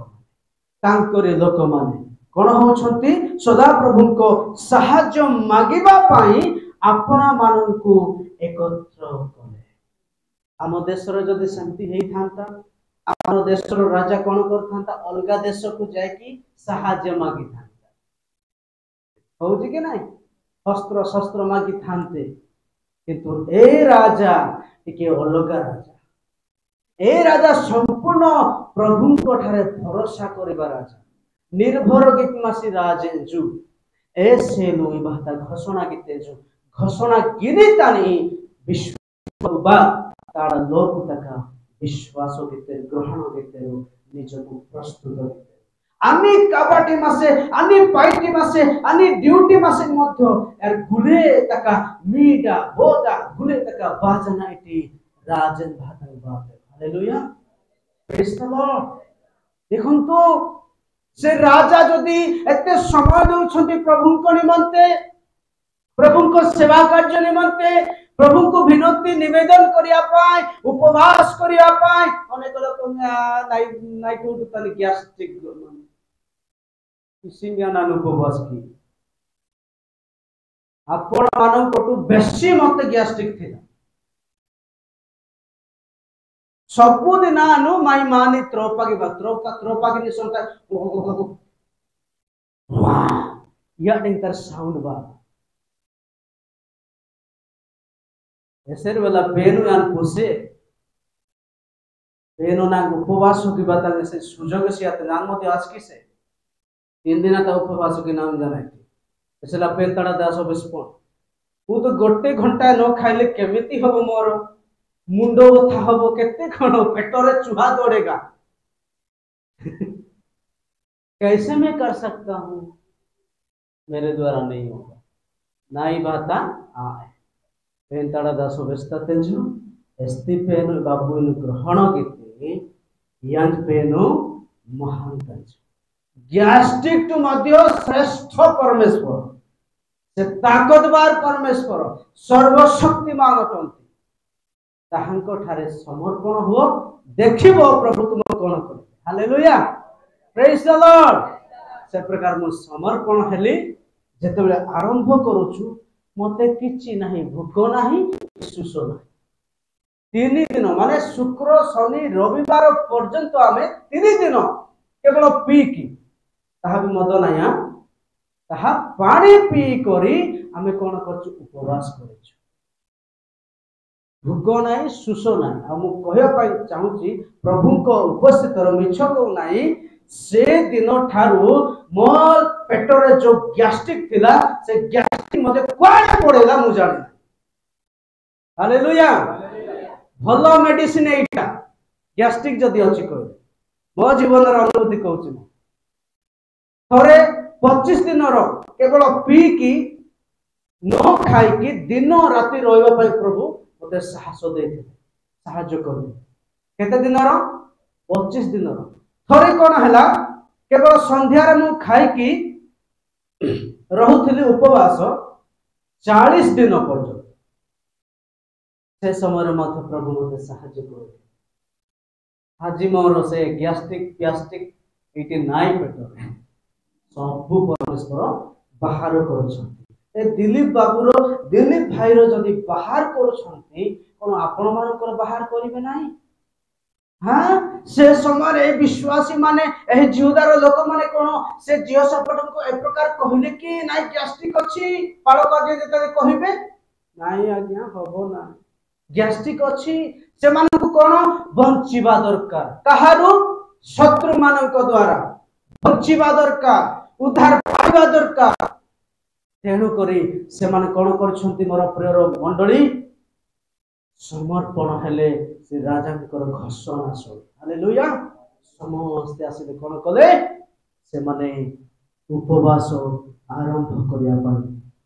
तांकरे लोक माने कोन होउछंती सदा प्रभुको सहाय्य मागिबा पाई आपना माननकु एकत्र कले आम देशर जदि शांति हेई थांता आम देशर राजा कोन करथांता अलगा देश को जाय कि सहाय्य मागी थांता होउछि कि नाही शस्त्र शस्त्र मागी थांते किंतु ए राजा टिके अलगा राजा ए राजा संपूर्ण प्रभुको ठारे भरोसा करिबा राजा निर्भर गीतमासी राजेजु ए सेलुई बाता घोषणा गीतेजु घोषणा गिरितानी विश्वबा तार लोक तका विश्वास गीते ग्रहण गीते निजको प्रस्तुत गीते आनी काबाटी मासे आनी पाइटी मासे आनी ड्यूटी मासे मध्य यार गुले तका मीडा बोदा गुले तका बाजना इटी राजन भातन बात हालेलुया प्रेज द लॉर्ड देखुन तो से राजा जदि एते समय दउछंती प्रभुको निमंते प्रभुको सेवा कार्य निमंते प्रभुको विनती निवेदन करिया पाए उपवास करिया पाए अनेक लोक नाइट उठतानी गैस्ट्रिक सिंगाना उपवास की आपण मानन कोटु बेसी मते गैस्ट्रिक थिला सबुदिन आनु माई मानी त्रोपागी निसंता या डिंटर साउंड बा एसर वाला पेनु यान पुसे पेनु ना उपवास की बात से सुजग से आते नाम मते आज की से 3 दिन का उपवास के नाम जाना है इसला पेन तड़ा दास बिस्पन तू तो गोटे घंटा न खाइले केमिति हबो मोर मुंडो था हबो केते खणो पेटरे चूहा दौड़ेगा कैसे मैं कर सकता हूं मेरे द्वारा नहीं होगा नाई बाता आए पेन तड़ा दास व्यस्त तेजु एस्ति पेन बाबू ग्रहण केते यांग पेनो महान तेजु गैस्ट्रिक टू मध्य श्रेष्ठ परमेश्वर से ताकतवार परमेश्वर सर्वशक्तिमान अटंती ताहांको ठारे समर्पण हो देखिबो प्रभु तुम कोन करे हालेलुया प्रेज द लॉर्ड से प्रकार मो समर्पण हेली जेतेबेले आरंभ करूछु मते किछि नाही भूख नाही सुस नाही 3 दिन माने शुक्र शनि रविवार पर्यंत आमे 3 दिन केवल पी की ताहा भी मद नाया ताहा पानी पी करी आमे कोन करछु उपवास करछु भूख नाही सुस नाही आ मु कहया पाई चाहूची प्रभुको उपस्थित मिछ को नाही से दिन ठारू मोर पेटरे जो गैस्ट्रिक थिला से गैस्ट्रिक मते क्वाड पड़ेला मु जाने हालेलुया भलो मेडिसिन एटा गैस्ट्रिक जदी अछि कह मो जीवन रो अनुभूति कहूची थरे 25 दिन रो केवल पी की न खाई की दिन राति रहबा पई प्रभु मते साहस देते साहाय्य कर केते दिन रो 25 दिन रो थरे कोन हला केवल संध्या रे मु खाई की रहुथिली उपवास 40 दिन पर्यंत से समय मते प्रभु मते साहाय्य कर आज मोर से गैस्ट्रिक इति नाई पेट सब परमेश्वर बाहर कर दिलीप बाबूर दिलीप भाईर जदि बाहर कर आपण मानकर बाहर करिवे नाही हाँ से समय विश्वासी माने एह जिहुदार लोक माने कोन से जियो सपटन को ए प्रकार कहले कि नाइ गैस्ट्रिक अछि पालक आगे जते कहिबे नाइ आज्ञा हबो ना गैस्ट्रिक अछि से मान को कोन बंचिबा दरकार कहारू शत्रु मानक द्वारा बंचिबा दरकार उद्धार पाइबा दरकार तेणु करी से माने कोन करछंती मोर प्रियर मंडली समर्पण हेले से राजांकर घोषणा सुन हालेलुया समस्त आसे कोन कले से माने उपवास आरंभ करिया पाई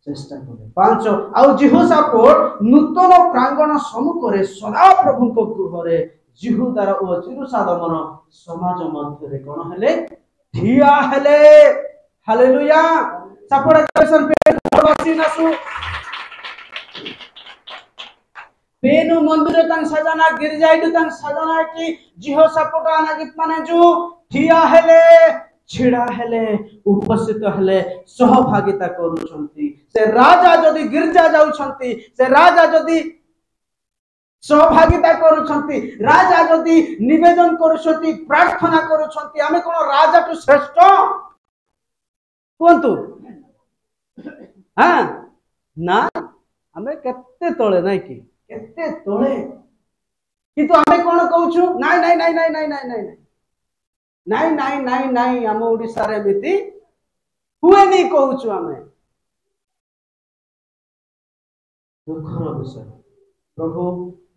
चेष्टा करे 5 आउ जिहोशाफाट नूतन प्रांगण सम्मुखरे सदा प्रभुको गृहरे जिहुदार ओ जेरुसालेमर समाज मध्यरे कोन हेले ठिया हेले हालेलुया सपोर्ट कैसन पे वासी नासु पेनु मंदिर तंग सजाना गिरजाइडु तंग सजाना कि जिहो सपोटा नागित माने जो ठिया हेले छिड़ा हेले उपस्थित हेले सहभागिता करूछंती से राजा जदि गिरजा जाउछंती से राजा जदि सहभागिता करूछंती राजा जदि निवेदन करूछंती प्रार्थना करूछंती आमे कोन राजा टु श्रेष्ठ कोंतु हां ना आमे केते तळे नै कि केते तळे किंतु आमे कोन कहूछु नाइ नाइ नाइ नाइ नाइ नाइ नाइ नाइ नाइ नाइ नाइ हम ओडिसा रे मिति हुए नहीं कहूछु आमे दुखर विषय प्रभु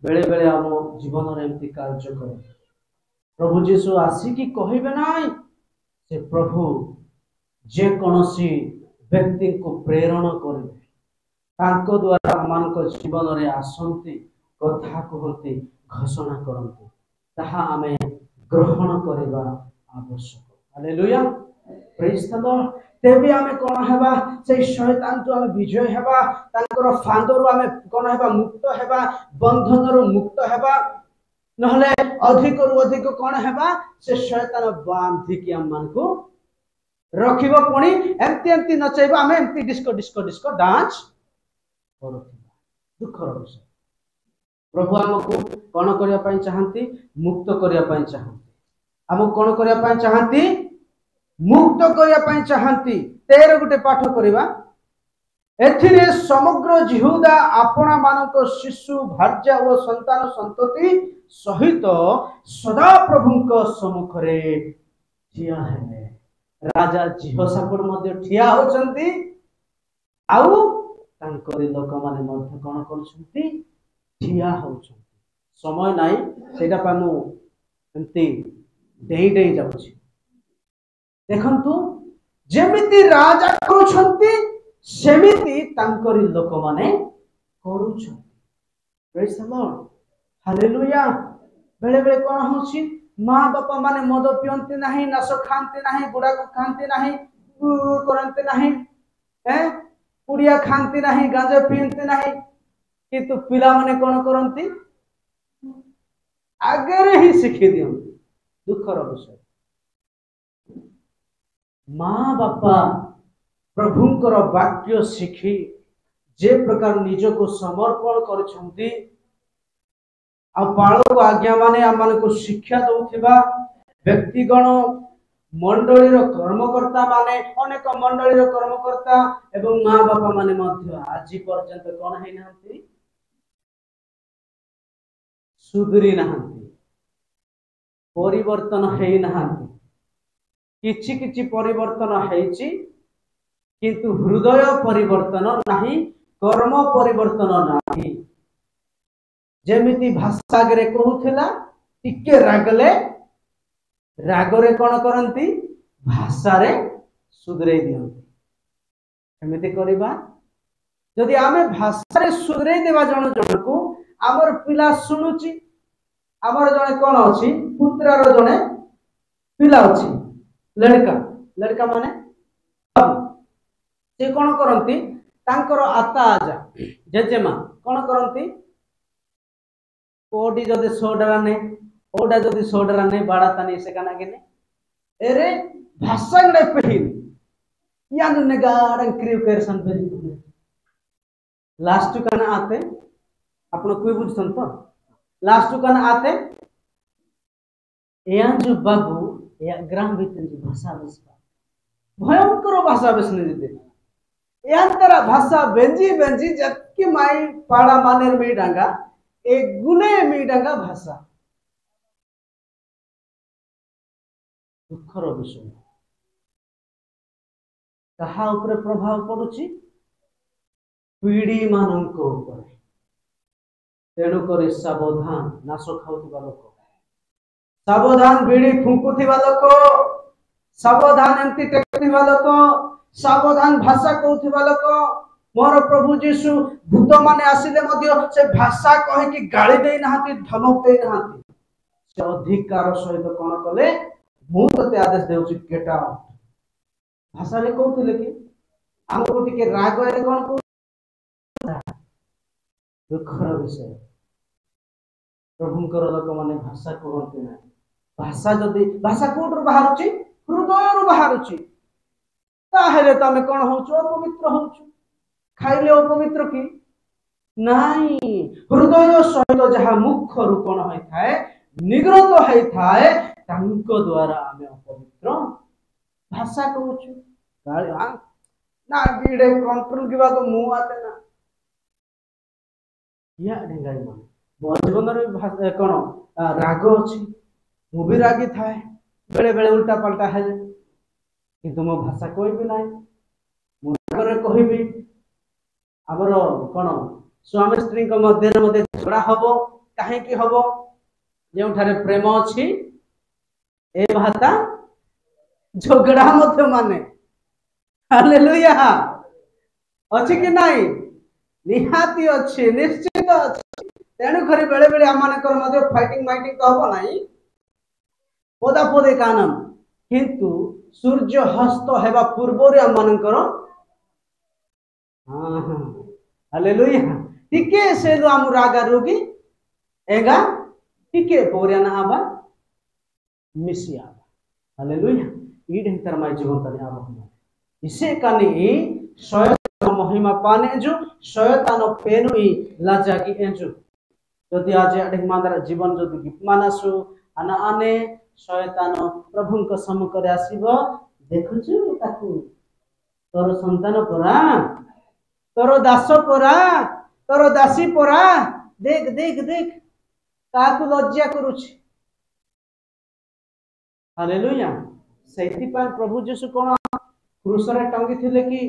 बेले बेले आम जीवन रे एमती कार्य करे प्रभु जीसु आसिकी कहबे नाइ से प्रभु जे कोनोसी व्यक्ति को प्रेरणा करे तांको द्वारा आमानक जीवन रे आसंती कथा कहते घोषणा करते ताहा आमे ग्रहण करबा आवश्यक हालेलुया प्रेज द लॉर्ड तेबे आमे कोन हेबा से शैतान तो आमे विजय हेबा तांकर फांदरो आमे कोन हेबा मुक्त हेबा बंधनरो मुक्त हेबा नहले अधिक रु अधिक कोन हेबा से शैतान बांधी कि हम मान को रखिबो पुणी एमती एमती नचैबा आमे एमती डिस्को डिस्को डिस्को डांस करूथिबा दुखर विषय प्रभु हमको कोन करिया पई चाहंती मुक्त करिया पई चाहंती हमको कोन करिया पई चाहंती मुक्त करिया पई चाहंती 13 गुटे पाठ करिबा एथिरे समग्र जिहुदा आपणा मानक शिशु भार्या और संतान संतति सहित सदा प्रभुଙ୍କ सम्मुखरे ठिया हेले राजा जिहोशाफाट मध्ये ठिया होचंती आउ तांकरी लोक माने मध्ये कोन करछंती ठिया होचंती समय नाही सेटा पामु एंती डेई डेई जाउछि देखंतु जेमिति राजा करूछंती सेमिति तांकरी लोक माने करूछंती प्रेज द लॉर्ड हालेलुया बेले बेले कोन होछि मां बापा माने मद पियंती नाही नाश खांती नाही गुडा को खांती नाही करंती नाही पुड़िया खांती नाही गांजा पियंती नाही किंतु पिला माने कोन करंती आगे ही शिखी दियंती दुखर विषय मां बापा प्रभुंकर वाक्य शिखी जे प्रकार निज को समर्पण करछंती आ पाळक आज्ञा माने आमान को शिक्षा दउथिबा व्यक्तिगण मंडली रो कर्मकर्ता माने अनेक मंडली रो कर्मकर्ता एवं मां बापा माने मध्य आज पर्यंत कोन है नांती सुधरी नांती परिवर्तन है नांती किछि किछि परिवर्तन हैछि किंतु हृदय परिवर्तन नाही कर्म परिवर्तन नाही जेमिति भाषा गरे कहूथिला टिके रागले रागरे कोन करंती भाषा रे सुधरै दियंती एमिति करबा जदि आमे भाषा रे सुधरै देबा जण जण को हमर पिला सुनुची हमर जणे कोन अछि पुत्र रो जणे पिला अछि लड़का लड़का माने से कोन करंती तांकर आता आजा जेजेमा कोन करंती कोडी जदि 100 डरा ने ओडा जदि 100 डरा ने बाड़ा तानी से काना केने एरे भाषा गडे पहिन यानु ने गाडन क्रिव करसन बेजी लास्ट काना आते आपण कोई बुझसन तो लास्ट काना आते एयान जो बाबू या ग्राम भीतर जो भाषा बसबा भयंकर भाषा बसने दे यान तरा भाषा बेंजी बेंजी जबकि माई पाड़ा मानेर में डांगा एक गुने में डांगा भाषा दुखर विषय कहा ऊपर प्रभाव पड़ुची पीढ़ी मानक ऊपर तेणु करे सावधान नाश खाउथिबा लोक सावधान बीड़ी फुंकुथिबा लोक सावधान एंती टेकुथिबा लोक सावधान भाषा कहउथिबा लोक मोर प्रभु जीशु भूत माने आसिले मध्य से भाषा कहे कि गाली देई नाहांती धमक देई नाहांती से अधिकार सहित कोन कले मु तते आदेश देउची गेट आउट भाषा रे कहउथिले कि हमको टिके राग रे कोन को दुखर विषय प्रभुंकर लोक माने भाषा कहते ना भाषा जदि भाषा कोठर बाहरुची हृदय बाहरुची ताहेले तमे कोन होचो अपवित्र होचो खाइले अपवित्र की नाही हृदय सहित जहा मुख रू कोन होई थाए निग्रत होई थाए तांको द्वारा आमे अपवित्र भाषा कहूचु गाली ना बीड़े कंट्रोल किबा तो मु आते ना या ढेंगाई मन मो जीवन रे कोन राग अछि मु भी रागी थाए बेले बेले उल्टा पलटा है किंतु मो भाषा कोई भी नाही मु रागरे कहिबी आबर कोन स्वामी स्त्री मध्य झगड़ा हबो काहे की हबो जेउठारे प्रेम अछि ए भाता झगड़ा मध्य माने हालेलुया अछि कि नाही निहाती अछि निश्चित अछि तेणु खरी बेले बेले आमानकर मध्य फाइटिंग माइटिंग तो हबो नाही पोदा पोदे कानम किंतु सूर्य हस्त हेबा पूर्व रे आमानकर हां हां हालेलुया टिके से लो आमु रागा रोगी एगा टिके पोरियाना आबा मिसिया हालेलुया ईड तरमाय जीवन तने आबा इसे कानी शयतान महिमा पाने जो शयतान पेनुई लाजा की एंजु जदि आज अडे मांदर जीवन जदि विपमानसु आना आने शयतान प्रभुଙ୍କ सम्मुखରେ ଆସିବ ଦେଖୁଛୁ ତାକୁ तोर संतान परा तोर दास परा तोर दासी परा देख देख देख ताकू लज्जा करूछि हालेलुया सेति पाई प्रभु यीशु कोन क्रूस रे टंगी थिले कि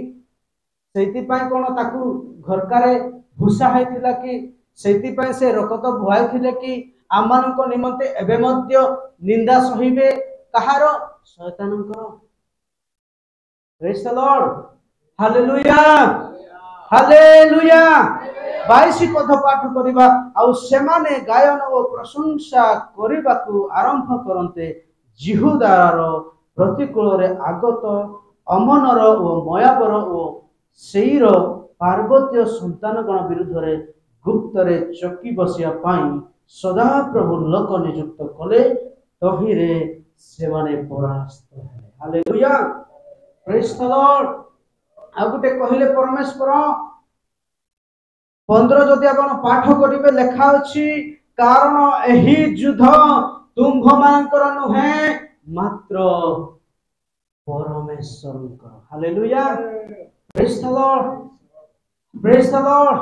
सेति पाई कोन ताकू घरकारे भूसा हैथिला कि सेति पाई से रकत भुआई थिले कि आमानक निमंते एबे मध्य निंदा सहिबे कहार शयतानकर praise the Lord hallelujah hallelujah 22 पद पाठ करिबा आ सेमाने गायन ओ प्रशंसा करिबाकू आरंभ करन्ते जिहुदार प्रतिकूल रे आगत अमनर ओ मयाबर ओ सेईर पार्वत्य संतान गण विरुद्ध रे गुप्त रे चकी बसिया पाई सदा प्रभु लोक नियुक्त कले तही रे सेमाने परास्त हेले हालेलुया प्रेज द लॉर्ड आ गुटे कहिले परमेश्वर 15 जदि आपण पाठ करिवे लेखा अछि कारण एही युद्ध तुम्भ मानकर नुहे मात्र परमेश्वरकर हालेलुया प्रेज द लॉर्ड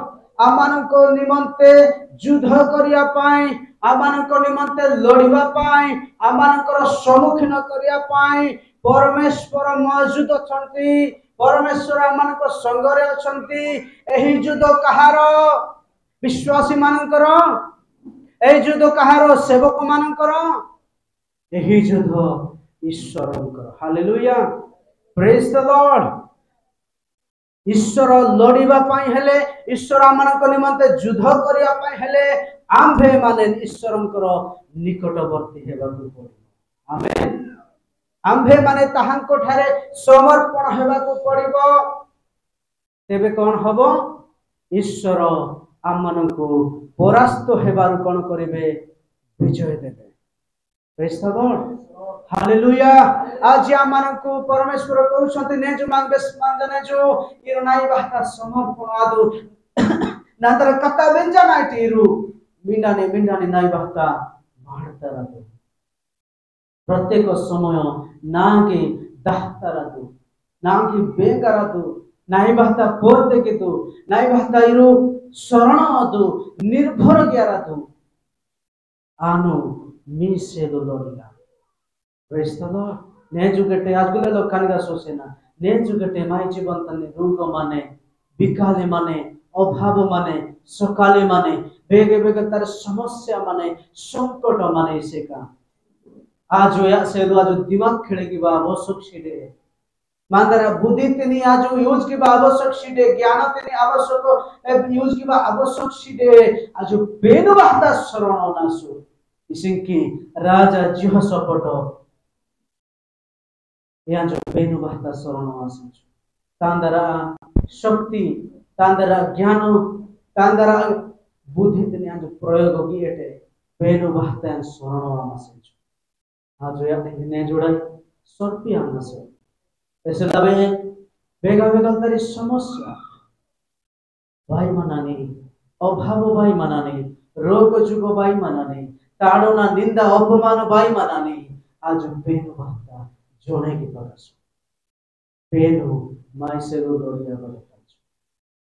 आमानको निमंते युद्ध करिया पाई आमानको निमंते लड़िबा पाई आमानकर सम्मुखीन करिया पाई परमेश्वर मौजूद अछंती परमेश्वर आमानको संगरे अछंती एही युद्ध कहार विश्वासी मानकर एही युद्ध कहार सेवक मानकर एही युद्ध ईश्वरकर हालेलुया प्रेज द लॉर्ड ईश्वर लड़िबा पाई हेले ईश्वर आमानक निमंते युद्ध करिया पाई हेले आम्भे माने ईश्वरंकर निकटवर्ती हेबाकू पड़िबो आमेन आम्भे माने ताहांको ठारे समर्पण हेबाकू पड़िबो तेबे कोन हबो ईश्वर आमानकू परास्त हेबारु कोन करिवे विजय देबे प्रेज द लॉर्ड हालेलुया आज आमानकू परमेश्वर कहउछंती नेजु मांगबे मांगने जो इरो नाई बाता समर्पण आदु नातर कता बेंजा नाइटिरु मिंडाने नाई बाता मारतारादु प्रत्येक समय नागे दाहतारादु नागे बेगारादु नाई बाता पोरते कितु नाई बाता इरु शरण अदु निर्भर ग्यारादु आनो मिसेलो लोडिला प्रेज द लॉर्ड ने जुगटे आजगुले लोकानिगा सोसेना ने जुगटे माई जीवन तने रोग माने विकाले माने अभाव माने सकाले माने बेगे बेगे तार समस्या माने संकट माने से का आज या से आज दिमाग खेले की बा आवश्यक छिडे मांदरा बुद्धि तिनी आज यूज की बा आवश्यक छिडे ज्ञान तिनी आवश्यक यूज की बा आवश्यक छिडे आज बेनु बाता शरण नासु इसिंकी राजा जिहसपट यहाँ जो बेनु बाता शरण आसु तांदरा शक्ति तांदरा ज्ञान तांदरा बुद्धि तिनी आज प्रयोग की एटे Beno bahten sono amasenju. Ajo ya ne jodan sorpi amase. Ese labe bega bega tari समस्या भाई मनाने अभाव भाई मनाने रोग जुग भाई मनाने ताड़ना निंदा अपमान भाई मनाने आज बेनु bahta जोने की परस बेनु माइसेरो लोरिया बरताज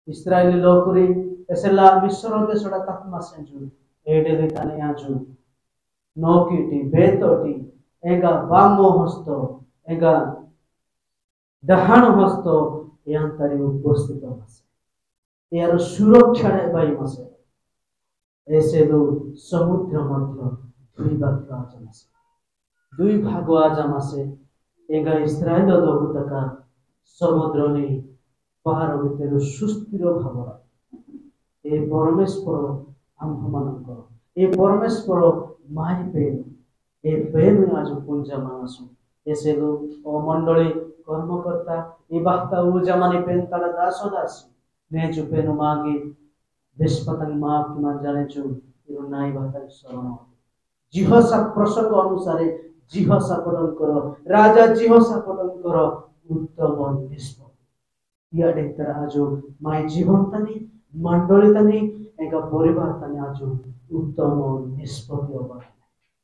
इस्राएली लोकरी एसेला मिस्र देशड़ा तत्मा सेंजु एडेले ताने आजु नौकीटी बेतोटी एगा वामो हस्तो एगा दहाण हस्तो यांतरी उपस्थित हसे यार सुरक्षा भाई मसे ऐसे दो समुद्र मध्य दुई भाग आजमासे दुई भाग आजमासे एगा इस्राएल लोगुतका समुद्र ने पार भितर सुस्थिर भावरा ए परमेश्वर आम्भमानंकर ए परमेश्वर माय पेन ए पेन आज पुंजा मानसु ऐसे लोग मंडली कर्मकर्ता ए बाख्ता उजामाने पेन तारा दासो दासी ने जो पेन मागे देशपतन माफ किमान जाने जो इरो नाई बाख्ता शरण जिहसा प्रसंग अनुसारे जिहसा पठन करो राजा जिहसा पठन करो उत्तम निष्पत्ति या डेक्टर आजो माय जीवन तनी मंडली तनी एका परिवार तनी आजो उत्तम निष्पत्ति होगा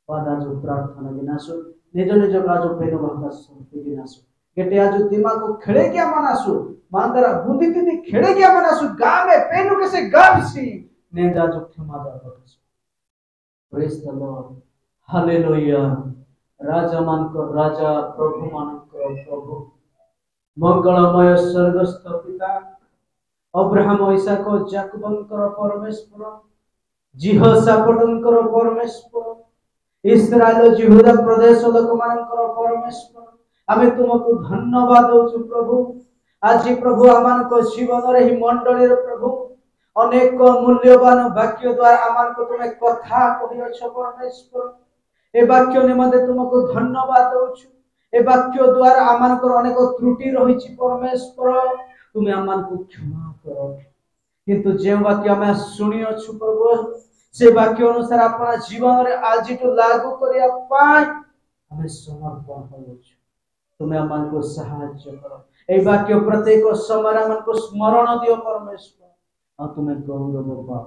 बाद आजो प्रार्थना विनाशो निज निज काजो पेनो बाख्ता संति विनाशो गेटे आजो दिमाग को खेले क्या मनासु मांदरा बुद्धि तिनी खेले क्या मनासु गाँव में पेनो कैसे गावसी ने जाजो क्षमा दा प्रेज द लॉर्ड हालेलुया राजा मानकर राजा प्रभु मानकर प्रभु मंगलमय स्वर्गस्थ पिता अब्राहम इसहाक जाकबंकर परमेश्वर जिहोशाफाटंकर परमेश्वर इस्राएल जिहुदा प्रदेश लोक मानकर परमेश्वर आमे तुमको धन्यवाद दउछु प्रभु आज प्रभु आमान को जीवन रे ही मंडली रे प्रभु अनेक मूल्यवान वाक्य द्वारा आमान को तुमे कथा कहियछ परमेश्वर ए वाक्य निमंते तुमको धन्यवाद दउछु ए वाक्य द्वारा आमान को अनेक त्रुटि रहिछि परमेश्वर तुमे आमान को क्षमा करो किंतु जे वाक्य हमें सुनियछु प्रभु से वाक्य अनुसार अपना जीवन रे आज तो लागू करिया पाई हमें समर्पण होइछु तुमे आमान को सहायता करो ए वाक्य प्रत्येक समय आमान को स्मरण दियो परमेश्वर और तुमे गौरव बाबा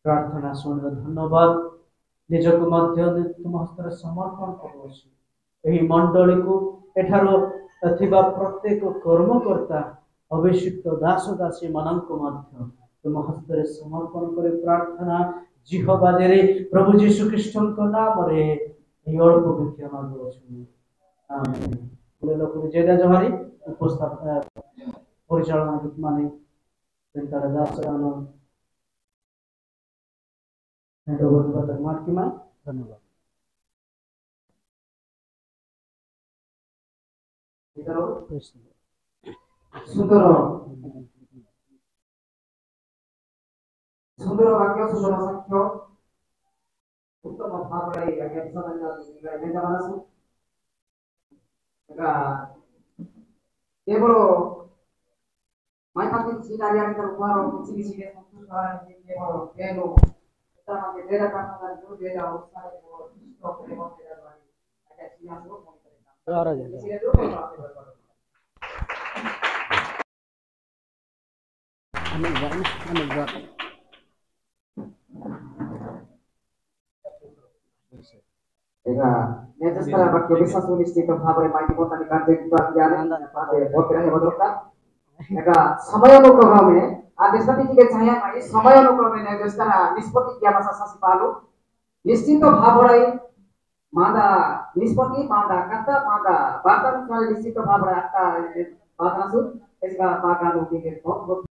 प्रार्थना सुन धन्यवाद निजको मध्य तुम हस्तर समर्पण करूछि एही मंडली को एठारो अथिबा प्रत्येक कर्मकर्ता अभिषिक्त दास दासी मानक मध्य तुम हस्तर समर्पण करे प्रार्थना जिह्वा रे प्रभु यीशु ख्रीष्टन को नाम रे एही अल्प विज्ञान मागुछि आमेन बोले लोक जेडा जहारी उपस्থাপন परिचालन माने तेंतारा दासरानो धन्यवाद मार्की माय धन्यवाद इधरो सुंदर सुंदर वाक्य सुंदर साक्ष्य उत्तम भावरे आज्ञा सनंदा निगा मानसु एका केवल माय पाके सिनारी आके उपहार किसी किसी के संतुष्ट केवल केनो तमा के डेरा काटना जो डेरा सारे को स्टॉक रे मत डेरा वाली आज्ञा सिया को फोन करेगा आ रहा है जो हमें जान एका नेतस्तर वाक्य विश्वास निश्चित भावरे माइती पोतानी कार्य ज्ञान पाते बोलते रहे बदलता एका समयानुक्रमे आदेशपति के छाया माई समयानुक्रमे नेतस्तर निष्पत्ति क्या भाषा सासी पालो निश्चित भावरे मादा निष्पत्ति मादा कथा मादा वार्ता निश्चित भावरे आता बात नासु इसका बागानो के बहुत